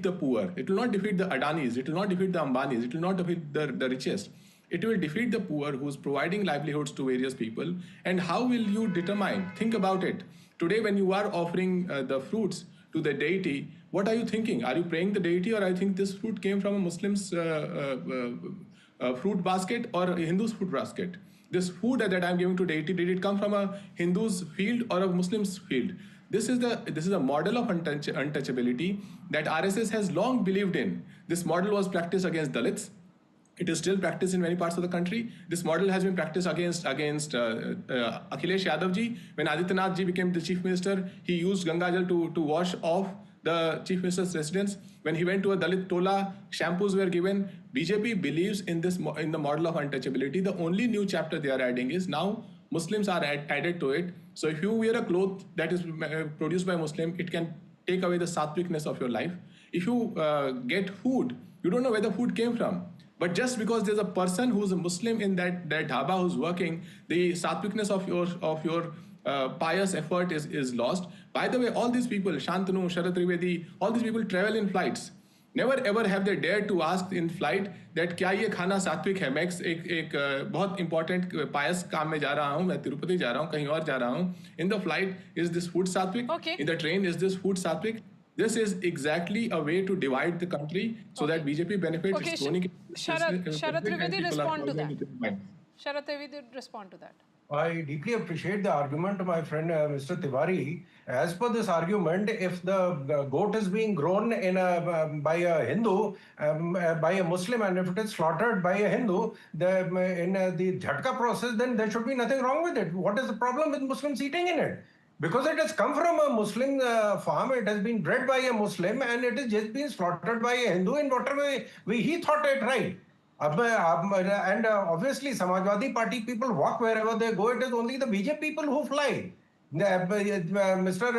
the poor. It will not defeat the Adanis, it will not defeat the Ambanis, it will not defeat the richest. It will defeat the poor who's providing livelihoods to various people. And how will you determine? Think about it. Today, when you are offering the fruits to the deity, what are you thinking? Are you praying the deity, or I think this fruit came from a Muslim's fruit basket or a Hindu's fruit basket? This food that I'm giving to deity, did it come from a Hindu's field or a Muslim's field? This is a model of untouchability that RSS has long believed in. This model was practiced against Dalits. It is still practiced in many parts of the country. This model has been practiced against Akhilesh Yadav ji. When Adityanath ji became the chief minister, he used Ganga Jal to wash off the chief minister's residence. When he went to a Dalit tola, shampoos were given. BJP believes in the model of untouchability. The only new chapter they are adding is now Muslims are added to it. So if you wear a cloth that is produced by Muslim, it can take away the satvikness of your life. If you get food, you don't know where the food came from. But just because there's a person who's a Muslim in that dhaba who's working, the satvikness of your pious effort is lost. By the way, all these people, Shantanu, Gaurie Dwivedi, all these people travel in flights. Never ever have they dared to ask in flight that क्या ये खाना सात्विक है? मैं एक बहुत important pious काम में जा रहा हूँ, मैं तिरुपति जा रहा हूँ, कहीं और जा रहा हूँ. In the flight, is this food sattvic? Okay. In the train, is this food sattvic? This is exactly a way to divide the country so that BJP benefits. Okay, Gaurie Dwivedi, respond to that. Gaurie Dwivedi, respond to that. I deeply appreciate the argument of my friend Mr. Tiwari. As per this argument, if the goat is being grown by a Hindu, by a Muslim, and if it is slaughtered by a Hindu, in the Jhatka process, then there should be nothing wrong with it. What is the problem with Muslims eating in it? Because it has come from a Muslim farm, it has been bred by a Muslim, and it is just being slaughtered by a Hindu in whatever way he thought it right. And obviously, Samajwadi Party people walk wherever they go. It is only the BJP people who fly. Mr.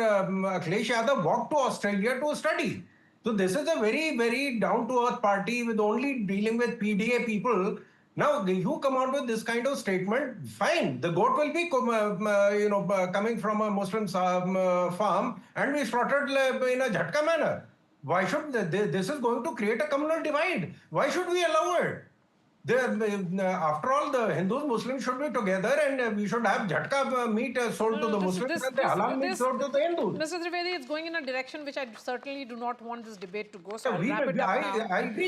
Akhilesh Yadav walked to Australia to study. So this is a very, very down-to-earth party with only dealing with PDA people. Now, you come out with this kind of statement, fine. The goat will be, coming from a Muslim farm and be slaughtered in a Jhatka manner. Why should this is going to create a communal divide? Why should we allow it? After all, the Hindus, Muslims should be together, and we should have Jhatka meat sold to the Muslims and the halal meat sold to the Hindus. Mr. Dwivedi, it's going in a direction which I certainly do not want this debate to go. So I'll I agree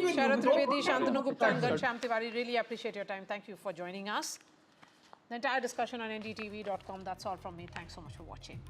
with Gaurie you. Dwivedi, Shantanu Gupta, and Ghanshyam Tiwari, really appreciate your time. Thank you for joining us. The entire discussion on ndtv.com. That's all from me. Thanks so much for watching.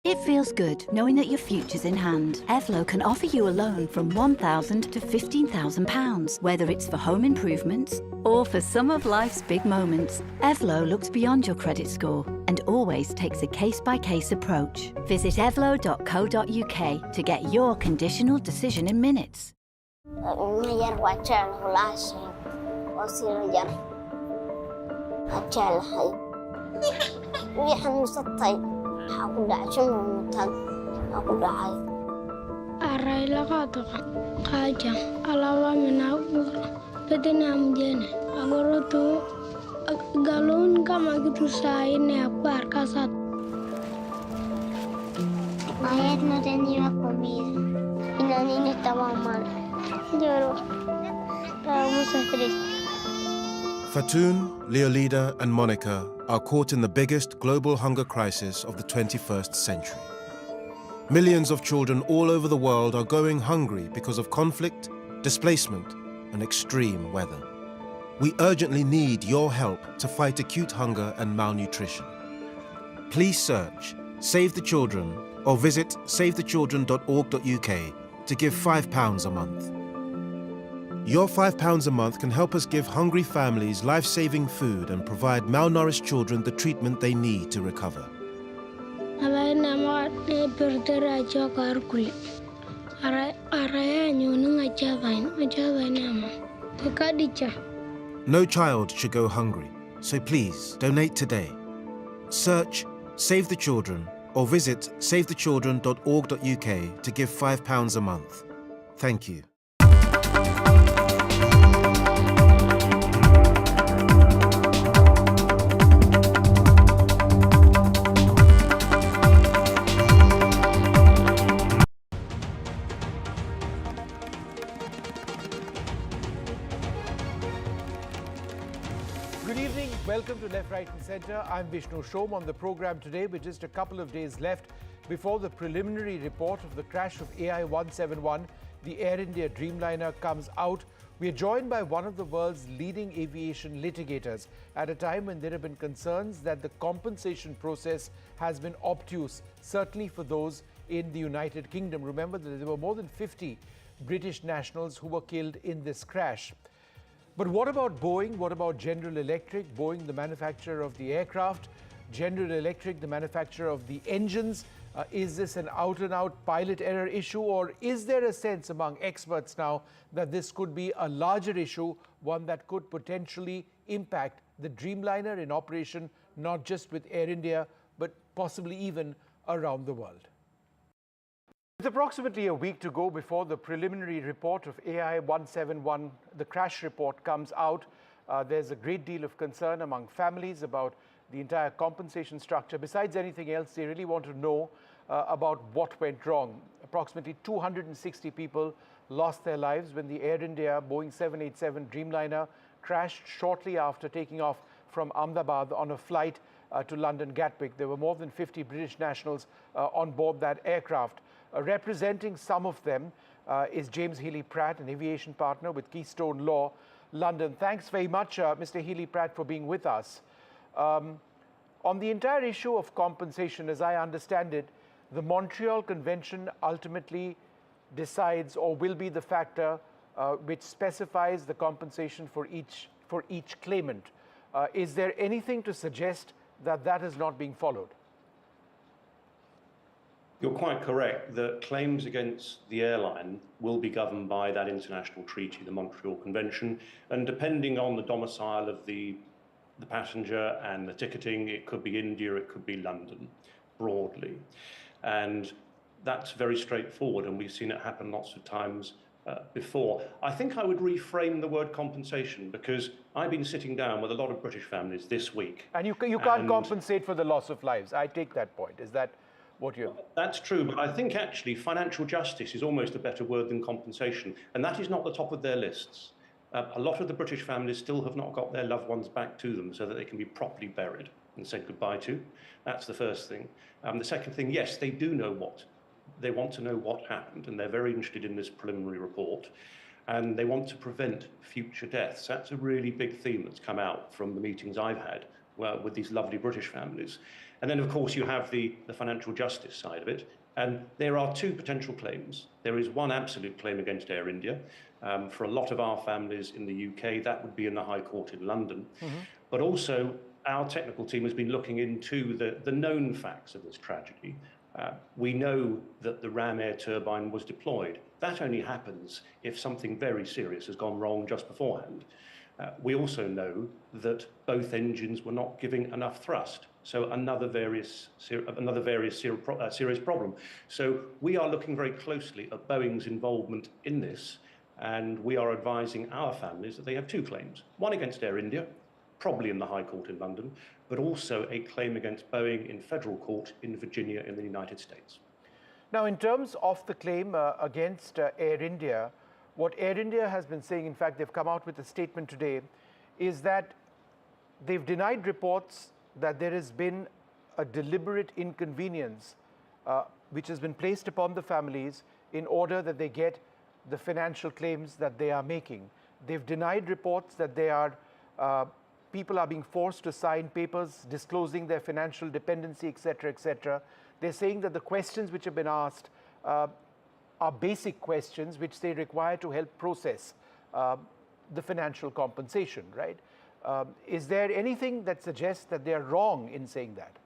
It feels good knowing that your future's in hand. Evlo can offer you a loan from £1,000 to £15,000, whether it's for home improvements or for some of life's big moments. Evlo looks beyond your credit score and always takes a case-by-case approach. Visit evlo.co.uk to get your conditional decision in minutes. Aku dah cuma mutan, aku dah hai. Arai laga tu kaja, alawa menauk, betina mujene. Agoro tu galon kama gitu sain ya par kasat. Ayer no tenía comida y la niña estaba mal. Lloró. Estábamos tristes. Fatoon, Leolida, and Monica are caught in the biggest global hunger crisis of the 21st century. Millions of children all over the world are going hungry because of conflict, displacement, and extreme weather. We urgently need your help to fight acute hunger and malnutrition. Please search Save the Children or visit savethechildren.org.uk to give £5 a month. Your £5 a month can help us give hungry families life-saving food and provide malnourished children the treatment they need to recover. No child should go hungry, so please donate today. Search Save the Children or visit savethechildren.org.uk to give £5 a month. Thank you. Good evening, welcome to Left, Right and Centre. I'm Vishnu Shom on the programme today with just a couple of days left before the preliminary report of the crash of AI-171, the Air India Dreamliner, comes out. We are joined by one of the world's leading aviation litigators at a time when there have been concerns that the compensation process has been obtuse, certainly for those in the United Kingdom. Remember that there were more than 50 British nationals who were killed in this crash. But what about Boeing? What about General Electric? Boeing, the manufacturer of the aircraft, General Electric, the manufacturer of the engines. Is this an out-and-out pilot error issue, or is there a sense among experts now that this could be a larger issue, one that could potentially impact the Dreamliner in operation, not just with Air India, but possibly even around the world? With approximately a week to go before the preliminary report of AI-171, the crash report, comes out, there's a great deal of concern among families about the entire compensation structure. Besides anything else, they really want to know about what went wrong. Approximately 260 people lost their lives when the Air India Boeing 787 Dreamliner crashed shortly after taking off from Ahmedabad on a flight to London Gatwick. There were more than 50 British nationals on board that aircraft. Representing some of them is James Healy-Pratt, an aviation partner with Keystone Law, London. Thanks very much, Mr. Healy-Pratt, for being with us. On the entire issue of compensation, as I understand it, the Montreal Convention ultimately decides or will be the factor which specifies the compensation for each claimant. Is there anything to suggest that that is not being followed? You're quite correct that claims against the airline will be governed by that international treaty, the Montreal Convention, and depending on the domicile of the passenger and the ticketing, it could be India, it could be London, broadly. And that's very straightforward, and we've seen it happen lots of times before. I think I would reframe the word compensation, because I've been sitting down with a lot of British families this week. And you can't compensate for the loss of lives. I take that point. Is that what you're... That's true, but I think actually financial justice is almost a better word than compensation, and that is not the top of their lists. A lot of the British families still have not got their loved ones back to them so that they can be properly buried and said goodbye to. That's the first thing. The second thing, yes, they do know what. They want to know what happened, and they're very interested in this preliminary report, and they want to prevent future deaths. That's a really big theme that's come out from the meetings I've had with these lovely British families. And then, of course, you have the financial justice side of it. And there are two potential claims. There is one absolute claim against Air India. For a lot of our families in the UK, that would be in the High Court in London. But also, our technical team has been looking into the known facts of this tragedy. We know that the Ram air turbine was deployed. That only happens if something very serious has gone wrong just beforehand. We also know that both engines were not giving enough thrust. So another serious problem. So we are looking very closely at Boeing's involvement in this, and we are advising our families that they have two claims. One against Air India, probably in the High Court in London, but also a claim against Boeing in federal court in Virginia in the United States. Now, in terms of the claim against Air India, what Air India has been saying, in fact, they've come out with a statement today, is that they've denied reports that there has been a deliberate inconvenience which has been placed upon the families in order that they get the financial claims that they are making. They've denied reports that they are, people are being forced to sign papers disclosing their financial dependency, etc., etc. They're saying that the questions which have been asked are basic questions which they require to help process the financial compensation, right? Is there anything that suggests that they're wrong in saying that?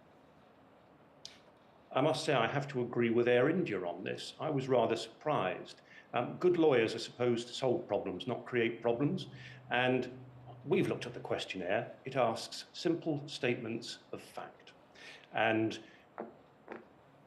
I must say I have to agree with Air India on this. I was rather surprised. Good lawyers are supposed to solve problems, not create problems. And we've looked at the questionnaire. It asks simple statements of fact. And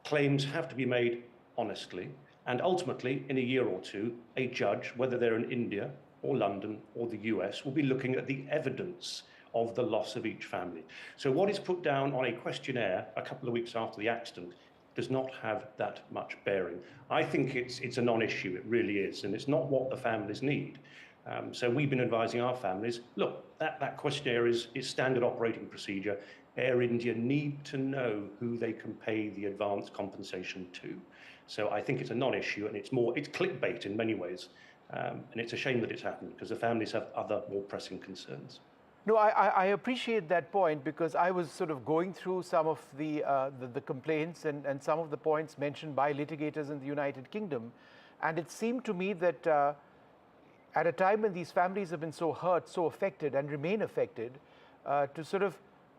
claims have to be made honestly. And ultimately, in a year or two, a judge, whether they're in India or London or the US, will be looking at the evidence of the loss of each family. So what is put down on a questionnaire a couple of weeks after the accident does not have that much bearing. I think it's a non-issue, it really is, and it's not what the families need. So we've been advising our families, look, that questionnaire is standard operating procedure. Air India need to know who they can pay the advance compensation to. So I think it's a non-issue, and it's clickbait in many ways. And it's a shame that it's happened because the families have other more pressing concerns. No, I appreciate that point, because I was sort of going through some of the complaints and some of the points mentioned by litigators in the United Kingdom. And it seemed to me that at a time when these families have been so hurt, so affected, and remain affected, to sort of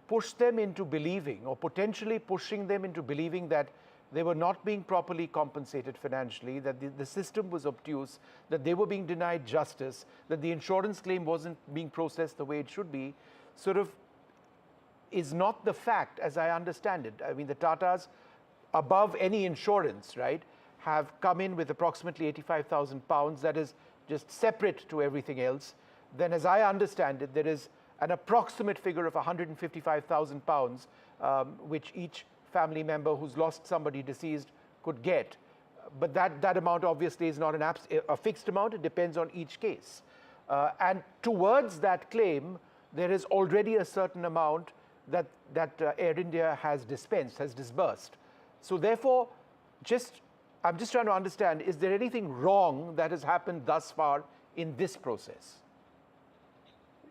push them into believing, or potentially pushing them into believing that they were not being properly compensated financially, that the system was obtuse, that they were being denied justice, that the insurance claim wasn't being processed the way it should be, sort of is not the fact, as I understand it. I mean, the Tatas, above any insurance, right, have come in with approximately £85,000. That is just separate to everything else. Then, as I understand it, there is an approximate figure of £155,000, which each family member who's lost somebody deceased could get. But that amount obviously is not a fixed amount. It depends on each case. And towards that claim, there is already a certain amount that Air India has disbursed. So therefore, I'm just trying to understand, is there anything wrong that has happened thus far in this process?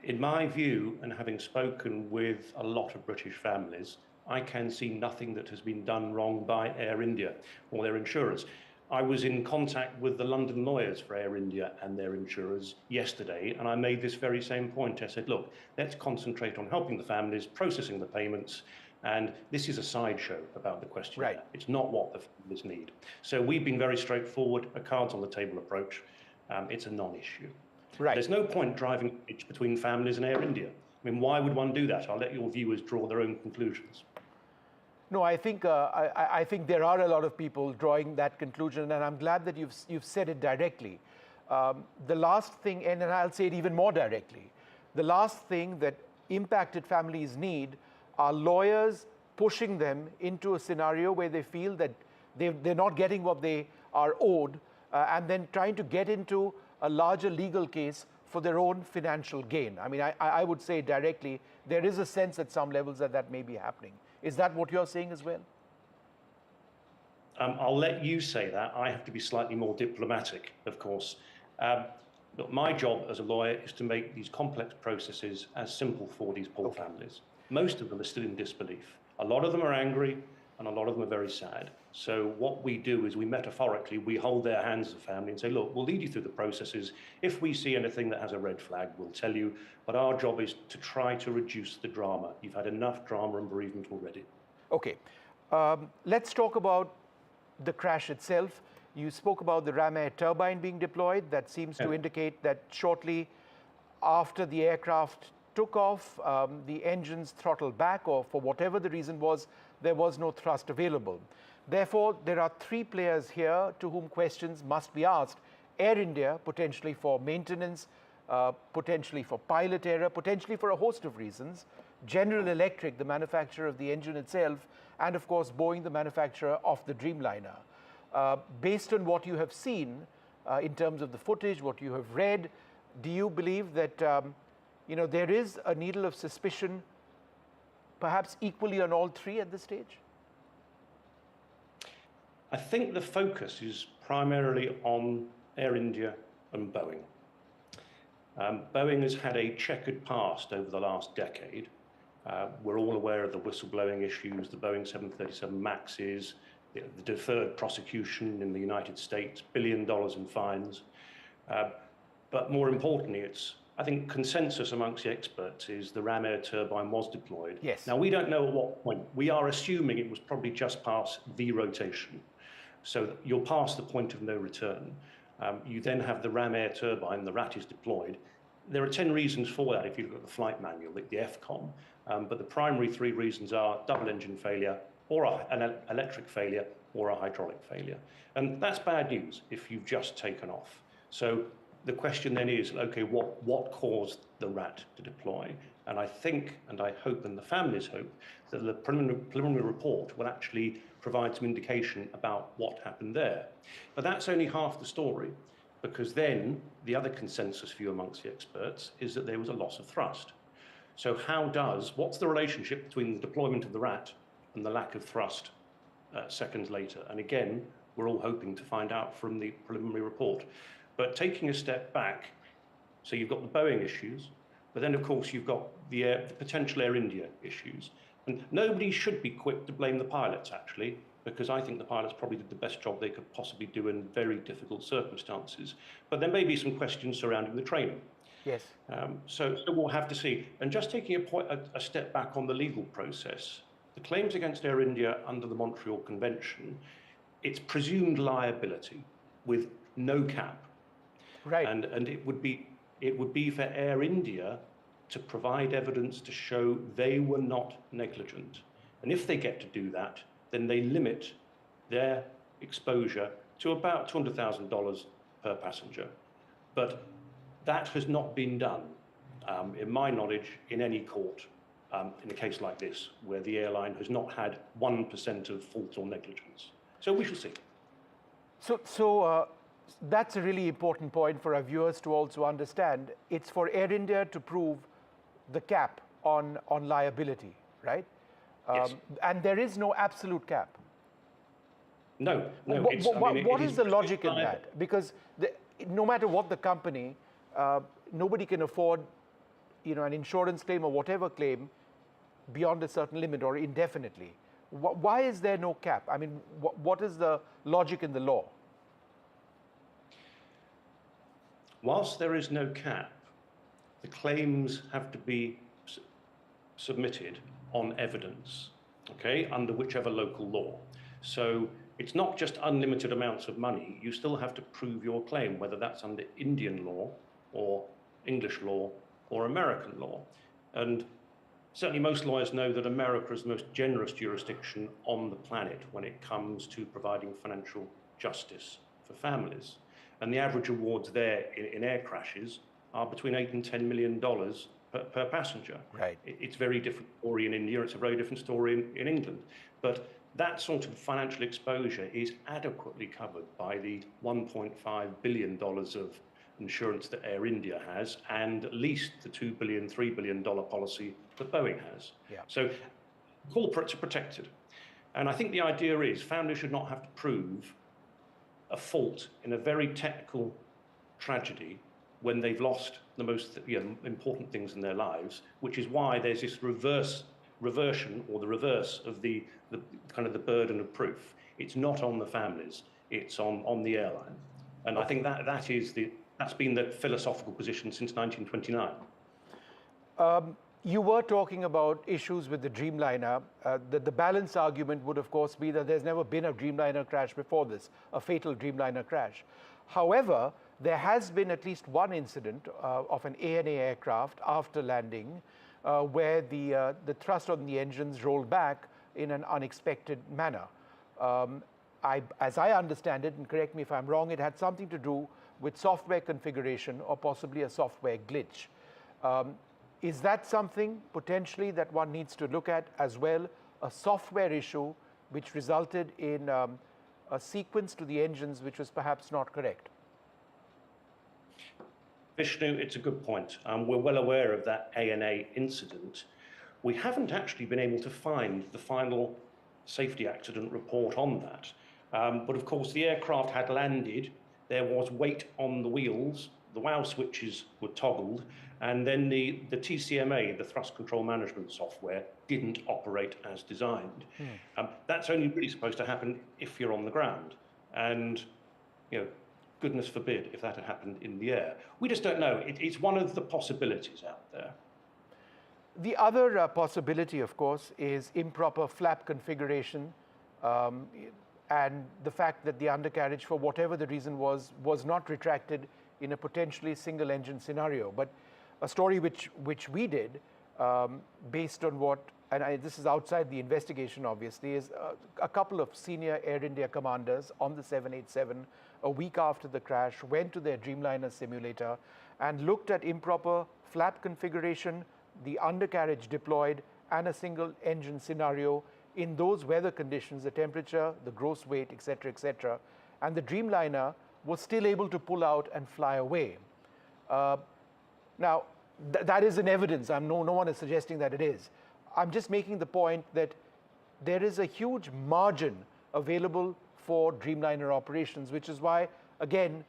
In my view, and having spoken with a lot of British families, I can see nothing that has been done wrong by Air India or their insurers. I was in contact with the London lawyers for Air India and their insurers yesterday, and I made this very same point. I said, look, let's concentrate on helping the families, processing the payments, and this is a sideshow about the question. Right. It's not what the families need. So we've been very straightforward, a cards on the table approach. It's a non-issue. Right. There's no point driving it between families and Air India. I mean, why would one do that? I'll let your viewers draw their own conclusions. No, I think I think there are a lot of people drawing that conclusion, and I'm glad that you've said it directly. The last thing, and I'll say it even more directly, the last thing that impacted families need are lawyers pushing them into a scenario where they feel that they're not getting what they are owed, and then trying to get into a larger legal case for their own financial gain. I mean, I would say directly, there is a sense at some levels that may be happening. Is that what you're saying as well? I'll let you say that. I have to be slightly more diplomatic, of course. Look, my job as a lawyer is to make these complex processes as simple for these poor families. Most of them are still in disbelief. A lot of them are angry, and a lot of them are very sad. So what we do is we hold their hands as a family and say, look, we'll lead you through the processes. If we see anything that has a red flag, we'll tell you. But our job is to try to reduce the drama. You've had enough drama and bereavement already. Okay. Let's talk about the crash itself. You spoke about the ram air turbine being deployed. That seems to indicate that shortly after the aircraft took off, the engines throttled back, or for whatever the reason was, there was no thrust available. Therefore, there are three players here to whom questions must be asked. Air India, potentially for maintenance, potentially for pilot error, potentially for a host of reasons. General Electric, the manufacturer of the engine itself, and of course Boeing, the manufacturer of the Dreamliner. Based on what you have seen in terms of the footage, what you have read, do you believe that there is a needle of suspicion, perhaps equally on all three at this stage? I think the focus is primarily on Air India and Boeing. Boeing has had a checkered past over the last decade. We're all aware of the whistleblowing issues, the Boeing 737 MAXes, the deferred prosecution in the United States, $1 billion in fines. But more importantly, I think consensus amongst the experts is the Ram Air turbine was deployed. Yes. Now, we don't know at what point. We are assuming it was probably just past V rotation. So you're past the point of no return. You then have the Ram Air turbine, the RAT is deployed. There are 10 reasons for that if you look at the flight manual, the FCOM. But the primary 3 reasons are double engine failure, or an electric failure, or a hydraulic failure. And that's bad news if you've just taken off. So the question then is, okay, what caused the RAT to deploy? And I think, and I hope, and the families hope, that the preliminary report will actually provide some indication about what happened there. But that's only half the story, because then the other consensus view amongst the experts is that there was a loss of thrust. So what's the relationship between the deployment of the RAT and the lack of thrust seconds later? And again, we're all hoping to find out from the preliminary report. But taking a step back, so you've got the Boeing issues, but then of course you've got the potential Air India issues. And nobody should be quick to blame the pilots, actually, because I think the pilots probably did the best job they could possibly do in very difficult circumstances. But there may be some questions surrounding the training. Yes. So we'll have to see. And just taking a step back on the legal process, the claims against Air India under the Montreal Convention, it's presumed liability with no cap. Right. And it would be for Air India to provide evidence to show they were not negligent. And if they get to do that, then they limit their exposure to about $200,000 per passenger. But that has not been done, in my knowledge, in any court in a case like this, where the airline has not had 1% of fault or negligence. So we shall see. So that's a really important point for our viewers to also understand. It's for Air India to prove the cap on liability, right? Yes. And there is no absolute cap. No. What is the logic in that? Because no matter what the company, nobody can afford, an insurance claim or whatever claim beyond a certain limit or indefinitely. Why is there no cap? I mean, what is the logic in the law? Whilst there is no cap, the claims have to be submitted on evidence, okay, under whichever local law. So it's not just unlimited amounts of money. You still have to prove your claim, whether that's under Indian law or English law or American law. And certainly most lawyers know that America is the most generous jurisdiction on the planet when it comes to providing financial justice for families. And the average awards there in air crashes are between $8 and $10 million per passenger. Right. It's a very different story in India. It's a very different story in England. But that sort of financial exposure is adequately covered by the $1.5 billion of insurance that Air India has, and at least the $2 billion, $3 billion policy that Boeing has. Yeah. So corporates are protected. And I think the idea is families should not have to prove a fault in a very technical tragedy when they've lost the most important things in their lives, which is why there's this reversion or the reverse of the kind of the burden of proof. It's not on the families, it's on the airline. And I think that's been the philosophical position since 1929. You were talking about issues with the Dreamliner. The balance argument would, of course, be that there's never been a Dreamliner crash before this, a fatal Dreamliner crash. However, there has been at least one incident of an ANA aircraft after landing where the thrust on the engines rolled back in an unexpected manner. As I understand it, and correct me if I'm wrong, it had something to do with software configuration or possibly a software glitch. Is that something potentially that one needs to look at as well, a software issue which resulted in a sequence to the engines which was perhaps not correct? Vishnu, it's a good point. We're well aware of that ANA incident. We haven't actually been able to find the final safety accident report on that. But of course, the aircraft had landed, there was weight on the wheels, the WOW switches were toggled, and then the TCMA, the thrust control management software, didn't operate as designed. That's only really supposed to happen if you're on the ground. And, you know, goodness forbid if that had happened in the air. We just don't know. It's one of the possibilities out there. The other possibility, of course, is improper flap configuration and the fact that the undercarriage, for whatever the reason was not retracted in a potentially single engine scenario. But a story which we did based on what, and this is outside the investigation obviously, is a couple of senior Air India commanders on the 787 a week after the crash went to their Dreamliner simulator and looked at improper flap configuration, the undercarriage deployed, and a single engine scenario in those weather conditions, the temperature, the gross weight, etc., and the Dreamliner was still able to pull out and fly away. Now, that is an evidence. No one is suggesting that it is. I'm just making the point that there is a huge margin available for Dreamliner operations, which is why, again,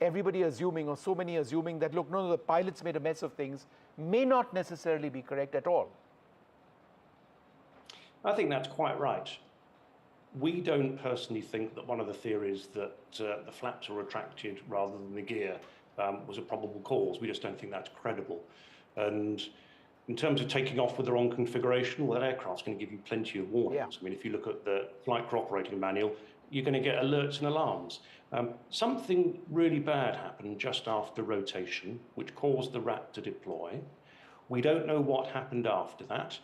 everybody assuming, or so many assuming that, look, no, the pilots made a mess of things, may not necessarily be correct at all. I think that's quite right. We don't personally think that one of the theories that the flaps are retracted rather than the gear was a probable cause. We just don't think that's credible. And in terms of taking off with the wrong configuration, well, that aircraft's going to give you plenty of warnings. Yeah. I mean, if you look at the flight crew operating manual, you're going to get alerts and alarms. Something really bad happened just after rotation, which caused the rat to deploy. We don't know what happened after that.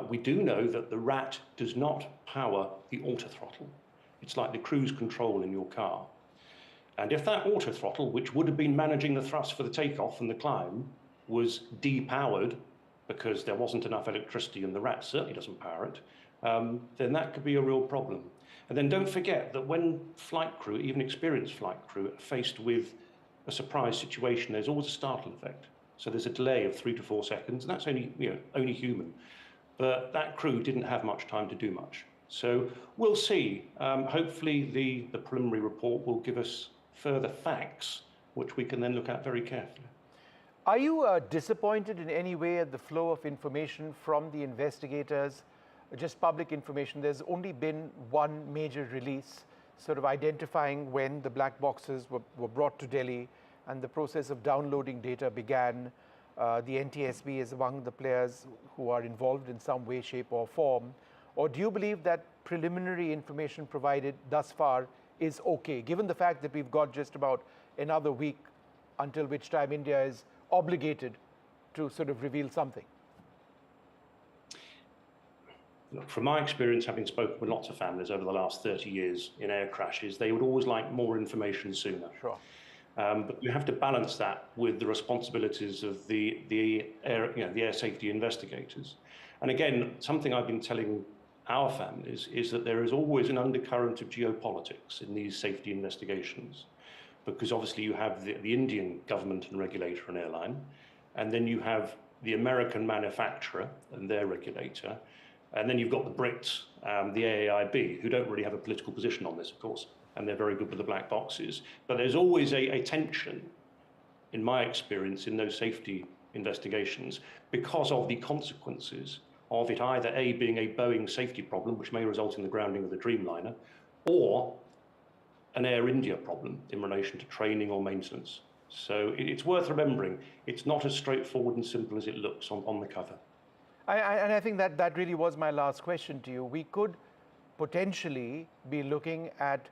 We do know that the rat does not power the autothrottle. It's like the cruise control in your car. And if that autothrottle, which would have been managing the thrust for the takeoff and the climb, was depowered because there wasn't enough electricity and the rat certainly doesn't power it, then that could be a real problem. And then don't forget that when flight crew, even experienced flight crew, are faced with a surprise situation, there's always a startle effect. So there's a delay of 3 to 4 seconds, and that's only human. But that crew didn't have much time to do much. So we'll see. Hopefully the preliminary report will give us further facts, which we can then look at very carefully. Are you disappointed in any way at the flow of information from the investigators? Just public information. There's only been one major release, sort of identifying when the black boxes were brought to Delhi and the process of downloading data began. The NTSB is among the players who are involved in some way, shape or form. Or do you believe that preliminary information provided thus far is okay, given the fact that we've got just about another week until which time India is obligated to sort of reveal something? Look, from my experience, having spoken with lots of families over the last 30 years in air crashes, they would always like more information sooner. Sure. But you have to balance that with the responsibilities of the air safety investigators. And again, something I've been telling our families is that there is always an undercurrent of geopolitics in these safety investigations, because obviously you have the Indian government and regulator and airline, and then you have the American manufacturer and their regulator, and then you've got the Brits, the AAIB, who don't really have a political position on this, of course, and they're very good with the black boxes. But there's always a tension, in my experience, in those safety investigations because of the consequences of it either A, being a Boeing safety problem, which may result in the grounding of the Dreamliner, or an Air India problem in relation to training or maintenance. So it's worth remembering, it's not as straightforward and simple as it looks on the cover. And I think that really was my last question to you. We could potentially be looking at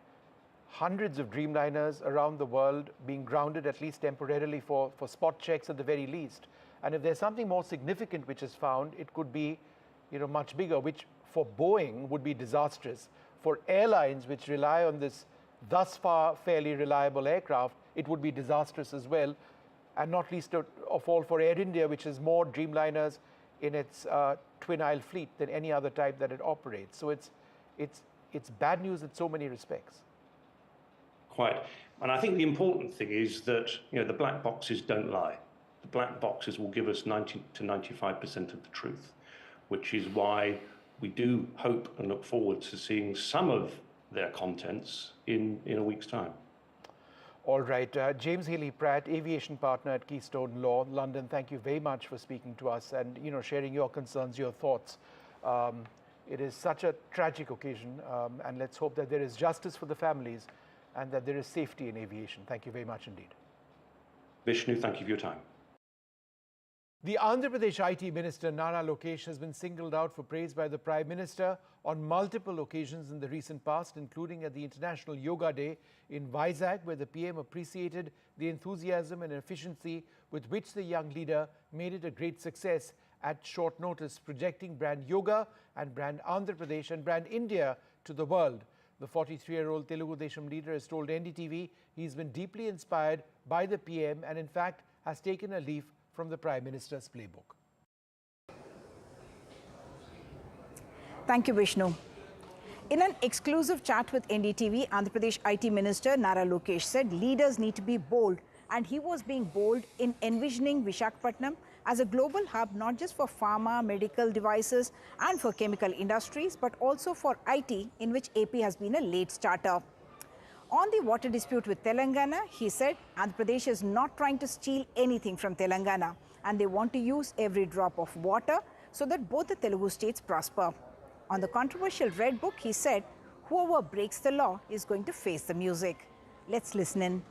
hundreds of Dreamliners around the world being grounded, at least temporarily, for spot checks at the very least. And if there's something more significant which is found, it could be, much bigger, which for Boeing would be disastrous. For airlines which rely on this thus far fairly reliable aircraft, it would be disastrous as well. And not least of all for Air India, which has more Dreamliners in its twin aisle fleet than any other type that it operates. So it's it's bad news in so many respects. Quite. And I think the important thing is that the black boxes don't lie. The black boxes will give us 90 to 95% of the truth, which is why we do hope and look forward to seeing some of their contents in a week's time. All right. James Healy-Pratt, aviation partner at Keystone Law, London, thank you very much for speaking to us and sharing your concerns, your thoughts. It is such a tragic occasion, and let's hope that there is justice for the families and that there is safety in aviation. Thank you very much indeed. Vishnu, thank you for your time. The Andhra Pradesh IT Minister Nara Lokesh has been singled out for praise by the Prime Minister on multiple occasions in the recent past, including at the International Yoga Day in Vizag, where the PM appreciated the enthusiasm and efficiency with which the young leader made it a great success at short notice, projecting brand yoga and brand Andhra Pradesh and brand India to the world. The 43-year-old Telugu Desam leader has told NDTV he's been deeply inspired by the PM and in fact has taken a leaf from the Prime Minister's playbook. Thank you, Vishnu. In an exclusive chat with NDTV, Andhra Pradesh IT Minister Nara Lokesh said leaders need to be bold, and he was being bold in envisioning Visakhapatnam as a global hub not just for pharma, medical devices and for chemical industries, but also for IT, in which AP has been a late starter. On the water dispute with Telangana, he said Andhra Pradesh is not trying to steal anything from Telangana, and they want to use every drop of water so that both the Telugu states prosper. On the controversial Red Book, he said whoever breaks the law is going to face the music. Let's listen in.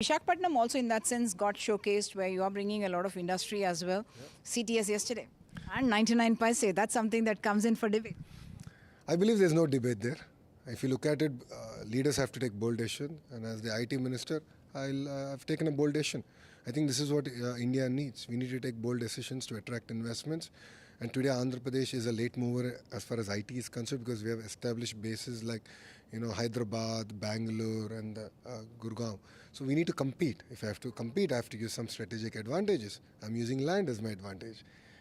Visakhapatnam also in that sense got showcased, where you are bringing a lot of industry as well. CTS yesterday and 99 paise, that's something that comes in for debate. I believe there's no debate there. If you look at it, leaders have to take bold decision, and as the IT minister, I've taken a bold decision. I think this is what India needs. We need to take bold decisions to attract investments. And today Andhra Pradesh is a late mover as far as IT is concerned, because we have established bases like Hyderabad, Bangalore and Gurgaon. So we need to compete. If I have to compete, I have to use some strategic advantages. I'm using land as my advantage.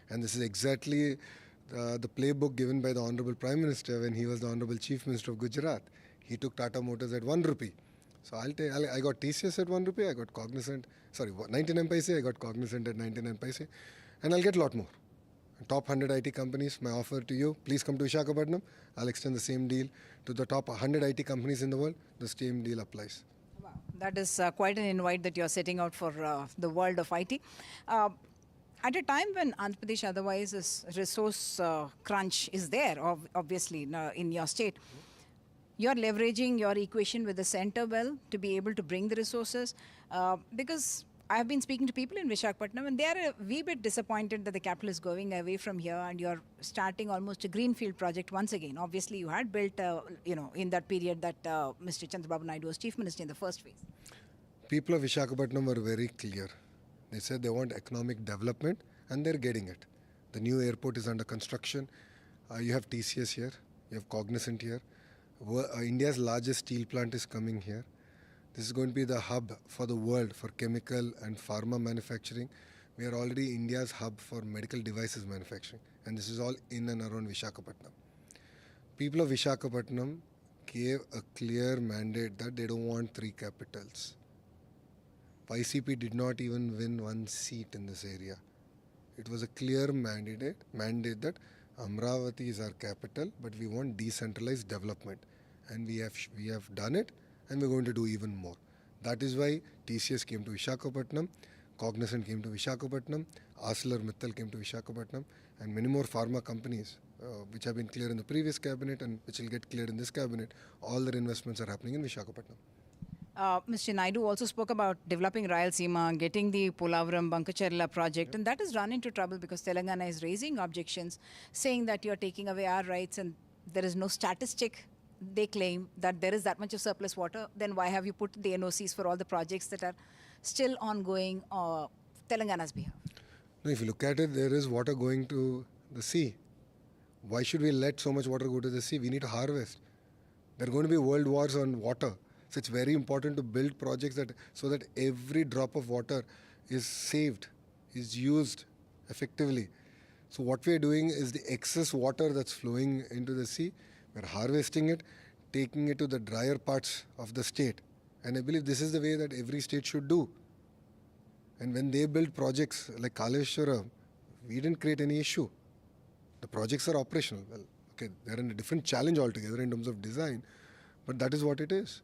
And this is exactly the playbook given by the Honorable Prime Minister when he was the Honorable Chief Minister of Gujarat. He took Tata Motors at 1 rupee. So I got TCS at 1 rupee, I got Cognizant, 99 paise, I got Cognizant at 99 paise, and I'll get a lot more. Top 100 IT companies, my offer to you, please come to Visakhapatnam. I'll extend the same deal to the top 100 IT companies in the world. The same deal applies. Wow. That is quite an invite that you're setting out for the world of IT. At a time when Andhra Pradesh otherwise is resource crunch is there, obviously, in your state, you're leveraging your equation with the center well to be able to bring the resources. Because I have been speaking to people in Visakhapatnam, and they are a wee bit disappointed that the capital is going away from here, and you're starting almost a greenfield project once again. Obviously, you had built, in that period that Mr. Chandrababu Naidu was Chief Minister in the first phase. People of Visakhapatnam were very clear. They said they want economic development, and they're getting it. The new airport is under construction. You have TCS here. You have Cognizant here. India's largest steel plant is coming here. This is going to be the hub for the world for chemical and pharma manufacturing. We are already India's hub for medical devices manufacturing. And this is all in and around Visakhapatnam. People of Visakhapatnam gave a clear mandate that they don't want 3 capitals. YCP did not even win 1 seat in this area. It was a clear mandate that Amravati is our capital, but we want decentralized development. And we have done it, and we're going to do even more. That is why TCS came to Visakhapatnam, Cognizant came to Visakhapatnam, ArcelorMittal came to Visakhapatnam, and many more pharma companies, which have been clear in the previous cabinet and which will get cleared in this cabinet. All their investments are happening in Visakhapatnam. Mr. Naidu also spoke about developing Rayalaseema, getting the Polavaram Bankacherla project, and that has run into trouble because Telangana is raising objections, saying that you're taking away our rights and there is no statistic. They claim that there is that much of surplus water. Then why have you put the NOCs for all the projects that are still ongoing Telangana's behalf? No, if you look at it, there is water going to the sea. Why should we let so much water go to the sea? We need to harvest. There are going to be world wars on water. So it's very important to build projects so that every drop of water is saved, is used effectively. So what we are doing is the excess water that's flowing into the sea, We're harvesting it, taking it to the drier parts of the state. And I believe this is the way that every state should do. And when they build projects like Kaleshwaram, we didn't create any issue. The projects are operational. Well, okay, they're in a different challenge altogether in terms of design, but that is what it is.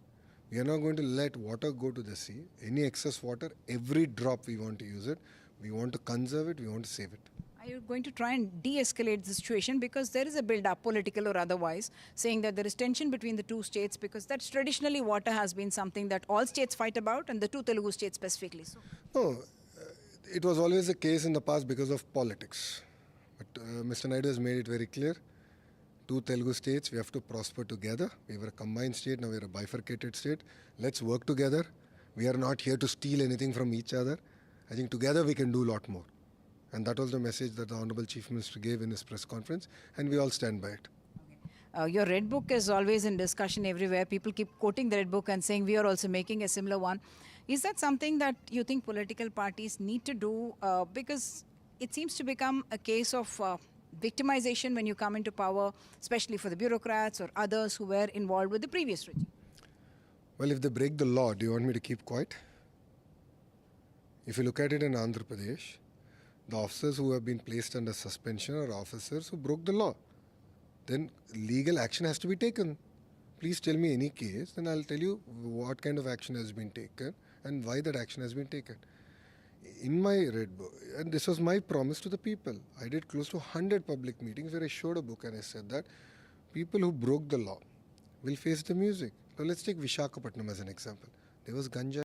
We are not going to let water go to the sea. Any excess water, every drop we want to use it. We want to conserve it, we want to save it. Are you going to try and de-escalate the situation? Because there is a build-up, political or otherwise, saying that there is tension between the two states, because that's traditionally water has been something that all states fight about, and the two Telugu states specifically. So. No, it was always the case in the past because of politics. But Mr. Naidu has made it very clear. Two Telugu states, we have to prosper together. We were a combined state, now we are a bifurcated state. Let's work together. We are not here to steal anything from each other. I think together we can do a lot more. And that was the message that the Honorable Chief Minister gave in his press conference, and we all stand by it. Your Red Book is always in discussion everywhere. People keep quoting the Red Book and saying we are also making a similar one. Is that something that you think political parties need to do? Because it seems to become a case of victimization when you come into power, especially for the bureaucrats or others who were involved with the previous regime. Well, if they break the law, do you want me to keep quiet? If you look at it in Andhra Pradesh, the officers who have been placed under suspension are officers who broke the law. Then legal action has to be taken. Please tell me any case, then I'll tell you what kind of action has been taken and why that action has been taken. In my Red Book, and this was my promise to the people, I did close to 100 public meetings where I showed a book and I said that people who broke the law will face the music. Now let's take Visakhapatnam as an example. There was ganja